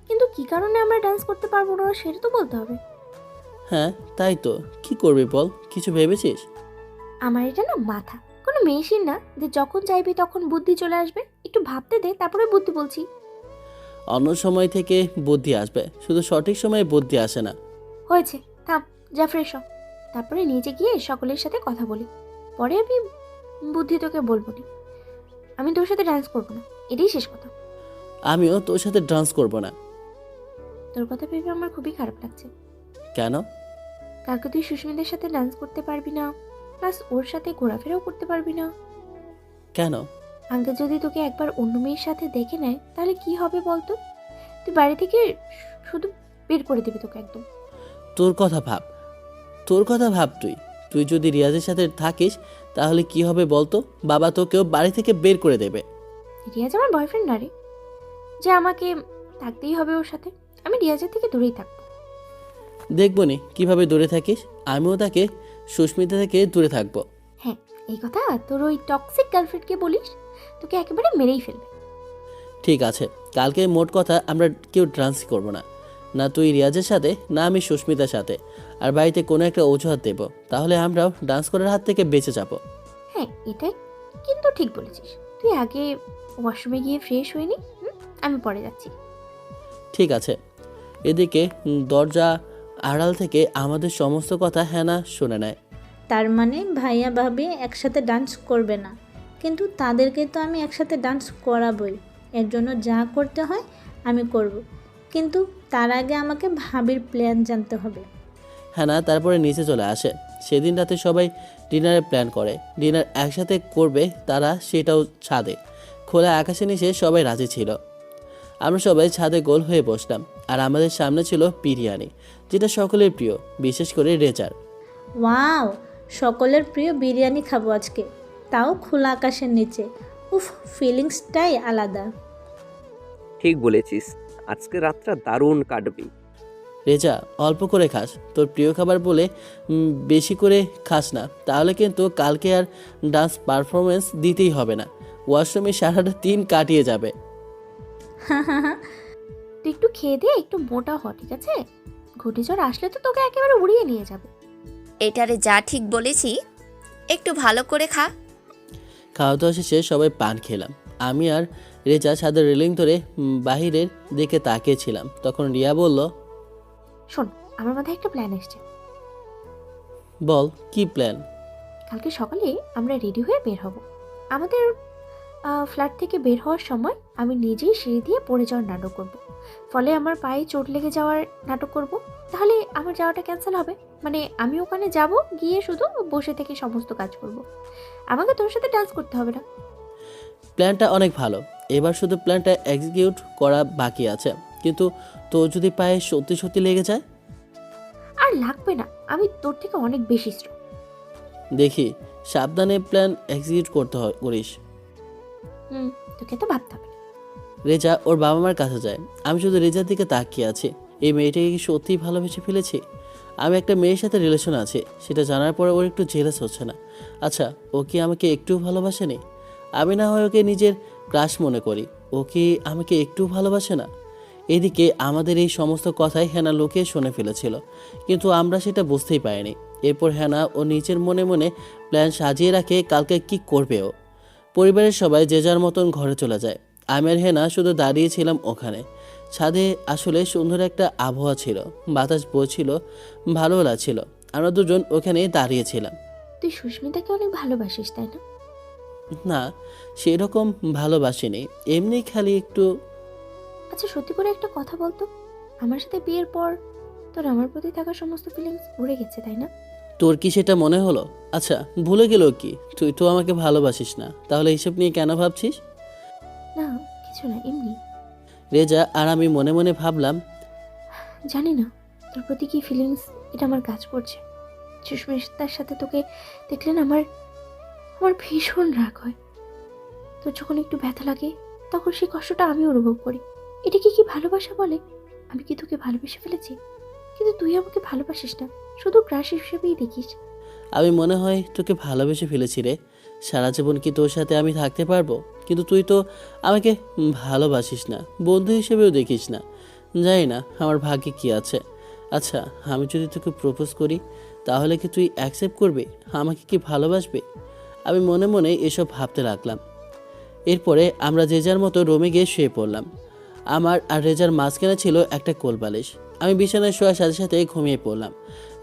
কিন্তু কি কারণে আমরা ডান্স করতে পারবো না সেটা তো বলতে হবে।
হ্যাঁ তাই তো, কি করবি বল, কিছু ভেবেছিস?
আমার এটা না মাথা, কোনো মেশিন না যে যখন চাইবি তখন বুদ্ধি চলে আসবে। একটু ভাবতে দে, তারপরে বুদ্ধি বলছি।
অন্য সময় থেকে বুদ্ধি আসবে, শুধু সঠিক সময়ে বুদ্ধি আসে না।
হয়েছে, থাম, যা ফ্রেশ হ, তারপরে নিচে গিয়ে সকলের সাথে কথা বলি, পরে আমি বুদ্ধি তোকে বলবো নি। আমি তোর সাথে ডান্স করবো না, এটাই শেষ কথা।
আমিও তোর সাথে ডান্স করব না।
তোর কথা ভেবে আমার খুবই খারাপ লাগছে।
কেন?
কালকে তুই সুস্মিতার সাথে ডান্স করতে পারবি না, প্লাস ওর সাথে ঘোরাফেরাও করতে পারবি না।
কেন?
আঙ্কেল যদি তোকে একবার অন্য মেয়ের সাথে দেখে নেয় তাহলে কি হবে বলতো? তুই বাড়ি থেকে শুধু বের করে দিবি তোকে একদম।
তোর কথা ভাব, তোর কথা ভাব। তুই যদি রিয়াজের সাথে থাকিস তাহলে কি হবে বলতো? বাবা তোকেও বাড়ি থেকে বের করে দেবে।
রিয়াজ আমার বয়ফ্রেন্ড না রে, যে আমাকে থাকতেই হবে ওর সাথে। আমি রিয়াজের থেকে দূরেই থাকবো।
দেখবো নি কিভাবে দূরে থাকিস, আমিও তাকে সুস্মিতা থেকে দূরে থাকবো।
হ্যাঁ, এই কথা তোর ওই টক্সিক গার্লফ্রেন্ডকে বলিস, তোকে একেবারে মেরেই ফেলবে।
ঠিক আছে, কালকে মোট কথা আমরা কেউ ডান্স করবো না, না তুই রিয়াজের সাথে না আমি সুস্মিতার সাথে। আর বাড়িতে কোনো একটা অজুহাত দেব, তাহলে আমরাও ডান্স করার হাত থেকে বেঁচে যাব।
হ্যাঁ, এটাই কিন্তু ঠিক বলেছিস। তুই আগে ওয়াশরুমে গিয়ে ফ্রেশ হয়ে নি, আমি পরে যাচ্ছি।
ঠিক আছে। এদিকে দরজা আড়াল থেকে আমাদের সমস্ত কথা হ্যানা শুনে নেয়।
তার মানে ভাইয়া ভাবি একসাথে ডান্স করবে না, কিন্তু তাদেরকে তো আমি একসাথে ডান্স করাবই। এর জন্য যা করতে হয় আমি করব, কিন্তু তার আগে আমাকে ভাবির প্ল্যান জানতে হবে।
হ্যানা তারপরে নিচে চলে আসে। সেদিন রাতে সবাই ডিনারের প্ল্যান করে। ডিনার একসাথে করবে তারা, সেটাও ছাদে। খোলা আকাশের নিচে সবাই রাজি ছিল। আমরা সবাই ছাদে গোল হয়ে বসলাম, আর আমাদের সামনে ছিল বিরিয়ানি, যেটা সকলের প্রিয়, বিশেষ করে রেজার।
ওয়াও, সকলের প্রিয় বিরিয়ানি খাবো আজকে, তাও খোলা আকাশের নিচে। উফ, ফিলিংসটাই আলাদা।
ঠিক বলেছিস, আজকে রাতটা দারুণ কাটবে।
রেজা, অল্প করে খাস, তোর প্রিয় খাবার বলে বেশি করে খাস না, তাহলে কিন্তু কালকে আর ডান্স পারফরমেন্স দিতেই হবে না। ওয়াশরুমে সারাটা দিন কাটিয়ে যাবে।
তুই একটু খেয়ে দে, একটু মোটা হ, ঠিক আছে? ঘূর্ণিঝড় আসলে তো তোকে একেবারে উড়িয়ে নিয়ে যাবে।
এটারে যা ঠিক বলেছি, একটু ভালো করে খা।
খাওয়া দাওয়া শেষে সবাই পান খেলাম। আমি আর রেজা ছাদের রেলিং ধরে বাহিরের দিকে তাকিয়েছিলাম। তখন রিয়া বলল,
শোন, আমার মাথায় একটা প্ল্যান এসছে।
বল, কি প্ল্যান?
কালকে সকালে আমরা রেডি হয়ে বের হব। আমাদের ফ্ল্যাট থেকে বের হওয়ার সময় আমি নিজেই সিঁড়ি দিয়ে পড়ে যাওয়ার নাটক করব, ফলে আমার পায়ে চোট লেগে যাওয়ার নাটক করব। তাহলে আমার যাওয়াটা ক্যান্সেল হবে, মানে আমি ওখানে যাব, গিয়ে শুধু বসে থেকে সমস্ত কাজ করব। আমাকে তোর সাথে ডান্স করতে হবে না।
প্ল্যানটা অনেক ভালো, এবার শুধু প্ল্যানটা এক্সিকিউট করা বাকি আছে। কিন্তু তোর যদি পায়ে সত্যি সত্যি লেগে যায়?
আর লাগবে না, আমি তোর থেকে অনেক বেশি স্ট্রং।
দেখি সাবধানে প্ল্যান এক্সিকিউট করিস।
তোকে তো ভাবতে হবে না।
রেজা ওর বাবা মার কাছে যায়। আমি শুধু রেজার দিকে তাকিয়ে আছি। এই মেয়েটাকে কি সত্যিই ভালোবেসে ফেলেছি? আমি একটা মেয়ের সাথে রিলেশন আছে, সেটা জানার পরে ওর একটু জেলাস হচ্ছে না? আচ্ছা, ও কি আমাকে একটু ভালোবাসেনি? আমি না হয় ওকে নিজের ক্রাশ মনে করি, ও কি আমাকে একটু ভালোবাসে না? এদিকে আমাদের এই সমস্ত কথাই হ্যানা লুকিয়ে শুনে ফেলেছিল, কিন্তু আমরা সেটা বুঝতেই পারিনি। এরপর হ্যানা ও নিজের মনে মনে প্ল্যান সাজিয়ে রাখে কালকে কি করবে ও। পরিবারের সবাই যে যার মতন ঘরে চলে যায়। আমি আর হেনা শুধু দাঁড়িয়েছিলাম ওখানে। ছাদে আসলে সুন্দর একটা আবহাওয়া ছিল, বাতাস বইছিল, ভালো লাগছিল। আমরা দুজন ওখানে দাঁড়িয়েছিলাম।
তুই সুস্মিতাকে অনেক ভালোবাসিস, তাই না?
না, সেরকম ভালোবাসিনি, এমনি খালি একটু।
আচ্ছা, সত্যি করে একটা কথা বলতো, আমার সাথে বিয়ের পর তোর আমার প্রতি থাকা সমস্ত ফিলিংস উড়ে গেছে, তাই না?
তোর কি সেটা মনে হলো? আচ্ছা, ভুলে গেল কি? তুই তো আমাকে ভালোবাসিস না, তাহলে এইসব নিয়ে কেন ভাবছিস?
না, কিছু না, এমনি।
রেজা আর আমি মনে মনে ভাবলাম,
জানি না তোর প্রতি কি ফিলিংস, এটা আমার কাজ করছে। সুস্মিতার সাথে তোকে দেখলে না আমার ভীষণ রাগ হয়। তোর যখন একটু ব্যথা লাগে তখন সেই কষ্টটা আমি অনুভব করি। এটাকে কি ভালোবাসা বলে? আমি কি তোকে ভালোবেসে ফেলেছি? কিন্তু তুই আমাকে ভালোবাসিস না, শুধু ক্রাশ হিসেবেই দেখিস।
আমি মনে হয় তোকে ভালোবেসে ফেলেছি রে। সারা জীবন কি তোর সাথে আমি থাকতে পারবো? কিন্তু তুই তো আমাকে ভালোবাসিস না, বন্ধু হিসেবেও দেখিস না। জানি না আমার ভাগ্যে কি আছে। আচ্ছা, আমি যদি তোকে প্রপোজ করি তাহলে কি তুই অ্যাকসেপ্ট করবি? আমাকে কি ভালোবাসবে? আমি মনে মনে এসব ভাবতে লাগলাম। এরপরে আমরা যে যার মতো রুমে গিয়ে শুয়ে পড়লাম। আমার আর রেজার মাঝখানে ছিল একটা কোলবালিশ। আমি বিছানায় শোয়ার সাথে সাথে ঘুমিয়ে পড়লাম।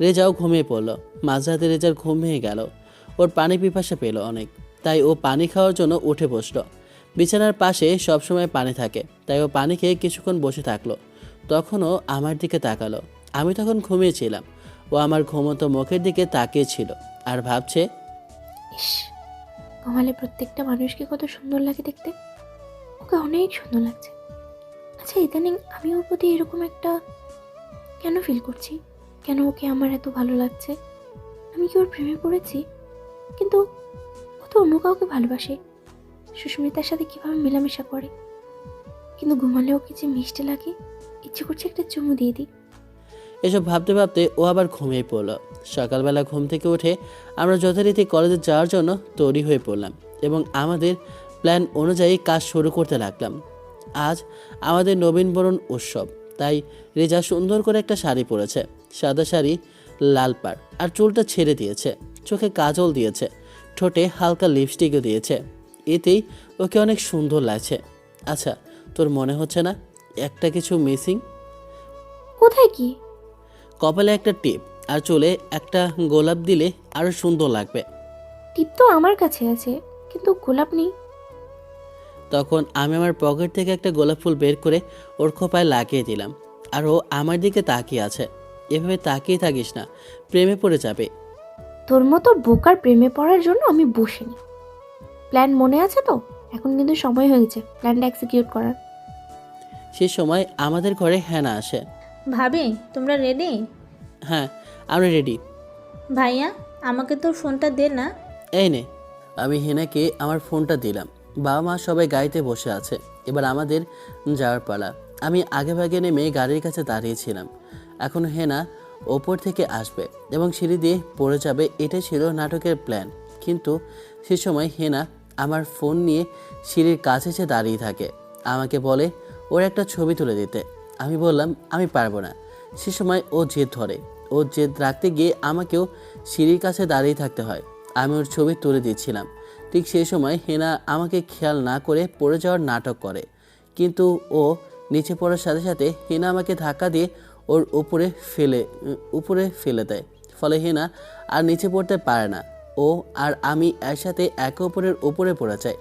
রেজাও ঘুমিয়ে পড়লো। মাঝরাতে রেজার ঘুম ভেঙে গেল। ওর পানি পিপাসা পেল অনেক, তাই ও পানি খাওয়ার জন্য উঠে বসলো। বিছানার পাশে সবসময় পানি থাকে, তাই ও পানি খেয়ে কিছুক্ষণ বসে থাকলো। তখনও আমার দিকে তাকালো। আমি তখন ঘুমিয়েছিলাম। ও আমার ঘুমন্ত মুখের দিকে তাকিয়েছিল আর ভাবছে,
ইস, ঘুমালে প্রত্যেকটা মানুষকে কত সুন্দর লাগে দেখতে। ওকে অনেক সুন্দর লাগছে। আচ্ছা, ইদানিং আমি ওর প্রতি এরকম একটা কেন ফিল করছি? কেন ওকে আমার এত ভালো লাগছে? আমি কি ওর প্রেমে পড়েছি? কিন্তু ও তো অন্য কাউকে ভালোবাসে। সুস্মিতার সাথে কিভাবে মেলামেশা করে, কিন্তু ঘুমালে ওকে যে মিষ্টি লাগে, ইচ্ছে করছে একটা চুমু দিয়ে দিই।
এসব ভাবতে ভাবতে ও আবার ঘুমিয়ে পড়ল। সকালবেলা ঘুম থেকে উঠে আমরা যথারীতি কলেজে যাওয়ার জন্য তৈরি হয়ে পড়লাম এবং আমাদের প্ল্যান অনুযায়ী কাজ শুরু করতে লাগলাম। আজ আমাদের নবীনবরণ উৎসব, তাই রেজা সুন্দর করে একটা শাড়ি পরেছে, সাদা শাড়ি, লাল পাড়, আর চুলটা ছেড়ে দিয়েছে, চোখে কাজল দিয়েছে, ঠোঁটে হালকা লিপস্টিকও দিয়েছে। এতেই ওকে অনেক সুন্দর লাগছে। আচ্ছা, তোর মনে হচ্ছে না একটা কিছু মিসিং?
কোথায় কি?
কপালে একটা টিপ আর চুলে একটা গোলাপ দিলে আরো সুন্দর লাগবে।
টিপ তো আমার কাছে আছে, কিন্তু গোলাপ নেই।
তখন আমি আমার পকেট থেকে একটা গোলাপ ফুল বের করে ওর খোপায় লাগিয়ে দিলাম, আর ও আমার দিকে তাকিয়ে আছে। এভাবে তাকিয়ে থাকিস না, প্রেমে পড়ে যাবে।
তোর মতো বোকার প্রেমে পড়ার জন্য আমি বসিনি। প্ল্যান মনে আছে তো? এখন কিন্তু সময় হয়ে গেছে প্ল্যানটা এক্সিকিউট করার।
সে সময় আমাদের ঘরে হেনা আসে।
ভাবি, তোমরা রেডি?
হ্যাঁ, আমরা রেডি।
ভাইয়া, আমাকে তোর ফোনটা দে না।
এই নে। আমি হেনাকে আমার ফোনটা দিলাম। বাবা মা সবাই গাড়িতে বসে আছে, এবার আমাদের যাওয়ার পালা। আমি আগে ভাগে নেমে গাড়ির কাছে দাঁড়িয়েছিলাম। এখন হেনা ওপর থেকে আসবে এবং সিঁড়ি দিয়ে পড়ে যাবে, এটাই ছিল নাটকের প্ল্যান। কিন্তু সে সময় হেনা আমার ফোন নিয়ে সিঁড়ির কাছে এসে দাঁড়িয়ে থাকে। আমাকে বলে ওর একটা ছবি তুলে দিতে। আমি বললাম আমি পারবো না। সে সময় ও জেদ ধরে। ও জেদ রাখতে গিয়ে আমাকেও সিঁড়ির কাছে দাঁড়িয়ে থাকতে হয়। আমি ওর ছবি তুলে দিচ্ছিলাম। ঠিক সেই সময় হেনা আমাকে খেয়াল না করে পড়ে যাওয়ার নাটক করে, কিন্তু ও নিচে পড়ার সাথে সাথে হেনা আমাকে ধাক্কা দিয়ে ওর উপরে ফেলে দেয়। ফলে হেনা আর নিচে পড়তে পারে না। ও আর আমি একসাথে একে অপরের উপরে পড়ে যাই।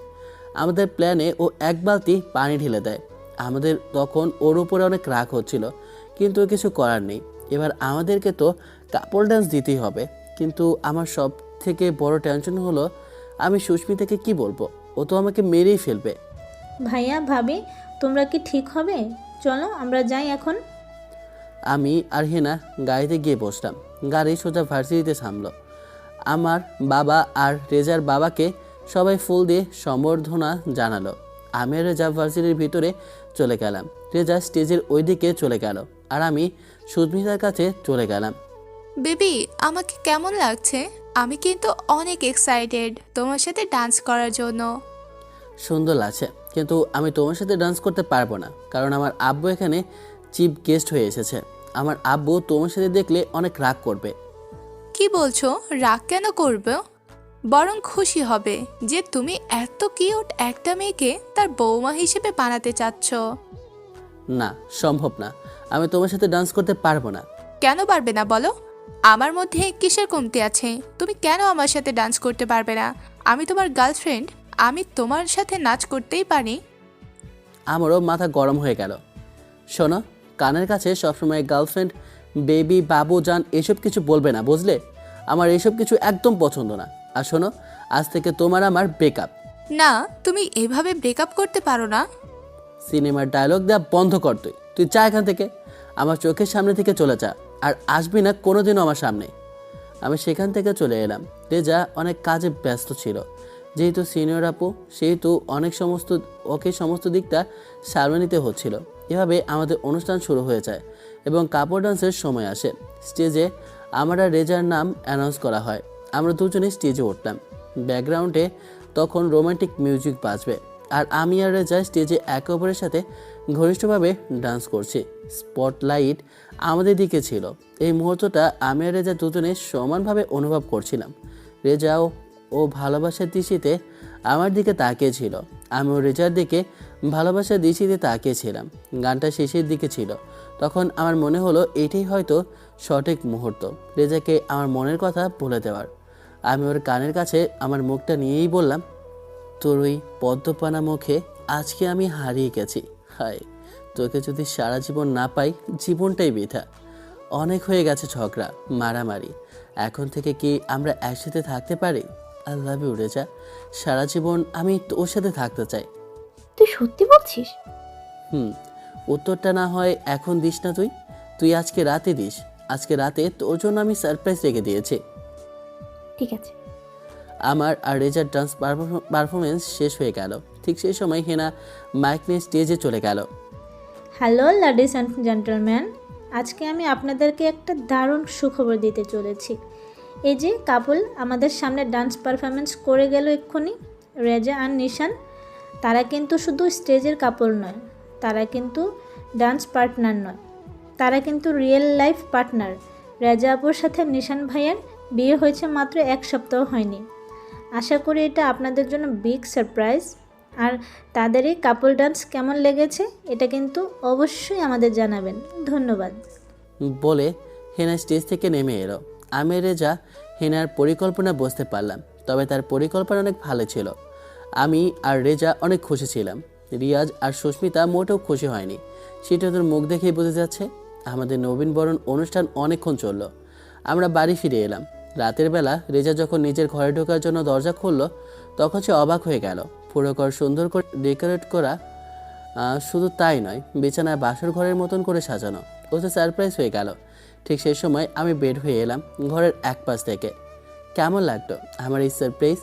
আমাদের প্ল্যানে ও এক বালতি পানি ঢেলে দেয়। আমাদের তখন ওর উপরে অনেক রাগ হচ্ছিল, কিন্তু কিছু করার নেই। এবার আমাদেরকে তো কাপল ডান্স দিতেই হবে। কিন্তু আমার সব থেকে বড় টেনশন হলো আমি সুস্মিতাকে কি বলবো? ও তো আমাকে মেরেই ফেলবে।
ভাইয়া, ভাবি, তোমরা কি ঠিক হবে? চলো আমরা যাই এখন।
আমি আর হেনা গাড়িতে গিয়ে বসলাম। গাড়ি সোজা ভার্সিটিতে থামলো। আমার বাবা আর রেজার বাবাকে সবাই ফুল দিয়ে সম্বর্ধনা জানালো। আমি আর রেজা ভার্সিটির ভিতরে চলে গেলাম। রেজা স্টেজের ওই দিকে চলে গেল আর আমি সুস্মিতার কাছে চলে গেলাম।
বেবি, আমাকে কেমন লাগছে? আমি কিন্তু অনেক এক্সাইটেড তোমার সাথে ডান্স করার জন্য।
সুন্দর লাগছে, কিন্তু আমি তোমার সাথে ডান্স করতে পারবো না, কারণ আমার আব্বু এখানে চিফ গেস্ট হয়ে এসেছে। আমার আব্বু তোমার সাথে দেখলে অনেক রাগ করবে।
কি বলছো? রাগ কেন করবে? বরং খুশি হবে যে তুমি এত কিউট একটা মেয়েকে তার বৌমা হিসেবে বানাতে চাচ্ছ।
না, সম্ভব না। আমি তোমার সাথে ডান্স করতে পারবো না।
কেন পারবে না বলো? আমার মধ্যে কিসের কমতি আছে? তুমি কেন আমার সাথে ডান্স করতে পারবে না? আমি তোমার গার্লফ্রেন্ড, আমি তোমার সাথে নাচ করতেই পারি।
আমারও মাথা গরম হয়ে গেল। শোনো, কানের কাছে সবসময় গার্লফ্রেন্ড, বেবি, বাবু জান এসব কিছু বলবে না, বুঝলে? আমার এসব কিছু একদম পছন্দ না। আর শোনো, আজ থেকে তোমার আমার ব্রেকআপ।
না, তুমি এভাবে ব্রেকআপ করতে পারো না।
সিনেমার ডায়লগ দেওয়া বন্ধ কর। তুই যা এখান থেকে। আমার চোখের সামনে থেকে চলে যা, আর আসবি না কোনোদিনও আমার সামনে। আমি সেখান থেকে চলে এলাম। রেজা অনেক কাজে ব্যস্ত ছিল। যেহেতু সিনিয়র আপু, সেহেতু ওকে সমস্ত দিকটা সামলে নিতে হচ্ছিল। এভাবে আমাদের অনুষ্ঠান শুরু হয়ে যায় এবং কাপড় ডান্সের সময় আসে। স্টেজে আমার আর রেজার নাম অ্যানাউন্স করা হয়। আমরা দুজনে স্টেজে উঠলাম। ব্যাকগ্রাউন্ডে তখন রোমান্টিক মিউজিক বাজবে, আর আমি আর রেজা স্টেজে একে অপরের সাথে ঘনিষ্ঠভাবে ডান্স করছি। স্পটলাইট আমাদের দিকে ছিল। এই মুহূর্তটা আমি আর রেজা দুজনে সমানভাবে অনুভব করছিলাম। রেজাও ও ভালোবাসার দৃষ্টিতে আমার দিকে তাকিয়েছিল, আমিও রেজার দিকে ভালোবাসার দৃষ্টিতে তাকিয়েছিলাম। গানটা শেষের দিকে ছিল। তখন আমার মনে হলো এটাই হয়তো সঠিক মুহূর্ত রেজাকে আমার মনের কথা বলে দেওয়ার। আমি ওর কানের কাছে আমার মুখটা নিয়েই বললাম, তোর ওই পদ্মপানা মুখে আজকে আমি হারিয়ে গেছি। হায়, তোকে যদি সারা জীবন না পাই, জীবনটাই বৃথা। অনেক হয়ে গেছে ঝগড়া মারামারি। এখন থেকে কি আমরা একসাথে থাকতে পারি? I love you Reza. সারা জীবন আমি তোর সাথে থাকতে চাই।
তুই সত্যি বলছিস?
হুম। উত্তরটা না হয় এখন দিস না তুই, তুই আজকে রাতে দিস। আজকে রাতে তোর জন্য আমি সারপ্রাইজ রেখে দিয়েছি।
ঠিক আছে।
আমার আর রেজার ডান্স পারফরমেন্স শেষ হয়ে গেল। ঠিক সেই সময় হেনা মাইক নিয়ে স্টেজে চলে গেল।
হ্যালো লেডিস অ্যান্ড জেন্টলম্যান, আজকে আমি আপনাদেরকে একটা দারুণ সুখবর দিতে চলেছি। এই যে কাপল আমাদের সামনে ডান্স পারফরমেন্স করে গেল এক্ষুনি, রেজা আর নিশান, তারা কিন্তু শুধু স্টেজের কাপল নয়, তারা কিন্তু ডান্স পার্টনার নয়, তারা কিন্তু রিয়েল লাইফ পার্টনার। রেজা আপুর সাথে নিশান ভাইয়ের বিয়ে হয়েছে মাত্র 1 সপ্তাহ হয়নি। আশা করি এটা আপনাদের জন্য বিগ সারপ্রাইজ। আর তাদের এই কাপল ডান্স কেমন লেগেছে এটা কিন্তু অবশ্যই আমাদের জানাবেন। ধন্যবাদ।
বলে হেনা স্টেজ থেকে নেমে এলো। আমি রেজা হেনার পরিকল্পনা বুঝতে পারলাম, তবে তার পরিকল্পনা অনেক ভালো ছিল। আমি আর রেজা অনেক খুশি ছিলাম। রিয়াজ আর সুস্মিতা মোটেও খুশি হয়নি, সেটা তোর মুখ দেখেই বোঝা যাচ্ছে। আমাদের নবীনবরণ অনুষ্ঠান অনেকক্ষণ চলল। আমরা বাড়ি ফিরে এলাম। রাতের বেলা রেজা যখন নিজের ঘরে ঢোকার জন্য দরজা খুলল, তখন সে অবাক হয়ে গেল। পুরো ঘর সুন্দর করে ডেকোরেট করা, শুধু তাই নয়, বিছানায় বাসর ঘরের মতন করে সাজানো। ও তো সারপ্রাইজ হয়ে গেল। ঠিক সেই সময় আমি বের হয়ে এলাম ঘরের এক পাশ থেকে। কেমন লাগতো আমার এই সারপ্রাইজ?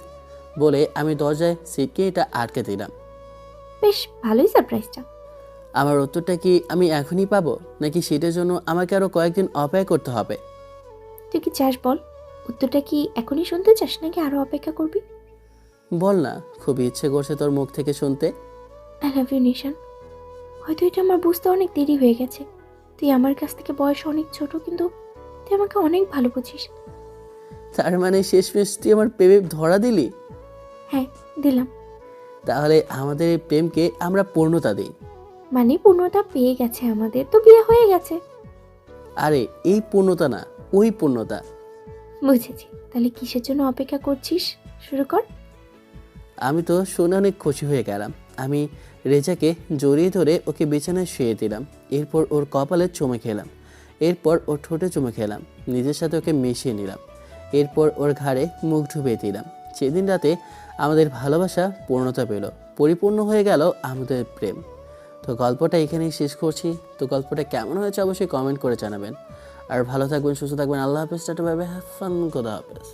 বলে আমি দরজায় সিটকে এটা আটকে দিলাম।
বেশ ভালোই সারপ্রাইজটা।
আমার উত্তরটা কি আমি এখনই পাবো, নাকি সেটার জন্য আমাকে আরও কয়েকদিন অপেক্ষা করতে হবে?
তুই কি চাস বল? উত্তরটা কি এখনই শুনতে চাস নাকি আরো অপেক্ষা করবি?
বল না, খুবই ইচ্ছে করছে তোর মুখ থেকে শুনতে।
আই লাভ ইউ নিশান। হয়তো এটা আমার বুঝতে অনেক দেরি হয়ে গেছে। তুই আমার কাছ থেকে বয়স অনেক ছোট, কিন্তু তুই আমাকে অনেক ভালো বুঝিস।
তার মানে শেষমেশ তুই আমার প্রেমে ধরা দিলি?
হ্যাঁ, দিলাম।
তাহলে আমাদের এই প্রেমকে আমরা পূর্ণতা দিই।
মানে পূর্ণতা পেয়ে গেছে, আমাদের তো বিয়ে হয়ে গেছে।
আরে এই পূর্ণতা না, ওই পূর্ণতা।
বুঝেছি। তাহলে কিসের জন্য অপেক্ষা করছিস? শুরু কর।
আমি তো শুনে অনেক খুশি হয়ে গেলাম। আমি রেজাকে জড়িয়ে ধরে ওকে বিছানায় শুয়ে দিলাম। এরপর ওর কপালে চুমে খেলাম। এরপর ওর ঠোঁটে চুমে খেলাম। নিজের সাথে ওকে মিশিয়ে নিলাম। এরপর ওর ঘাড়ে মুখ ডুবিয়ে দিলাম। সেদিন রাতে আমাদের ভালোবাসা পূর্ণতা পেল, পরিপূর্ণ হয়ে গেল আমাদের প্রেম। তো গল্পটা এখানেই শেষ করছি। তো গল্পটা কেমন হয়েছে অবশ্যই কমেন্ট করে জানাবেন। আর ভালো থাকবেন, সুস্থ থাকবেন। আল্লাহ হাফেজ, tata, bye bye, have fun, খোদা হাফেজ।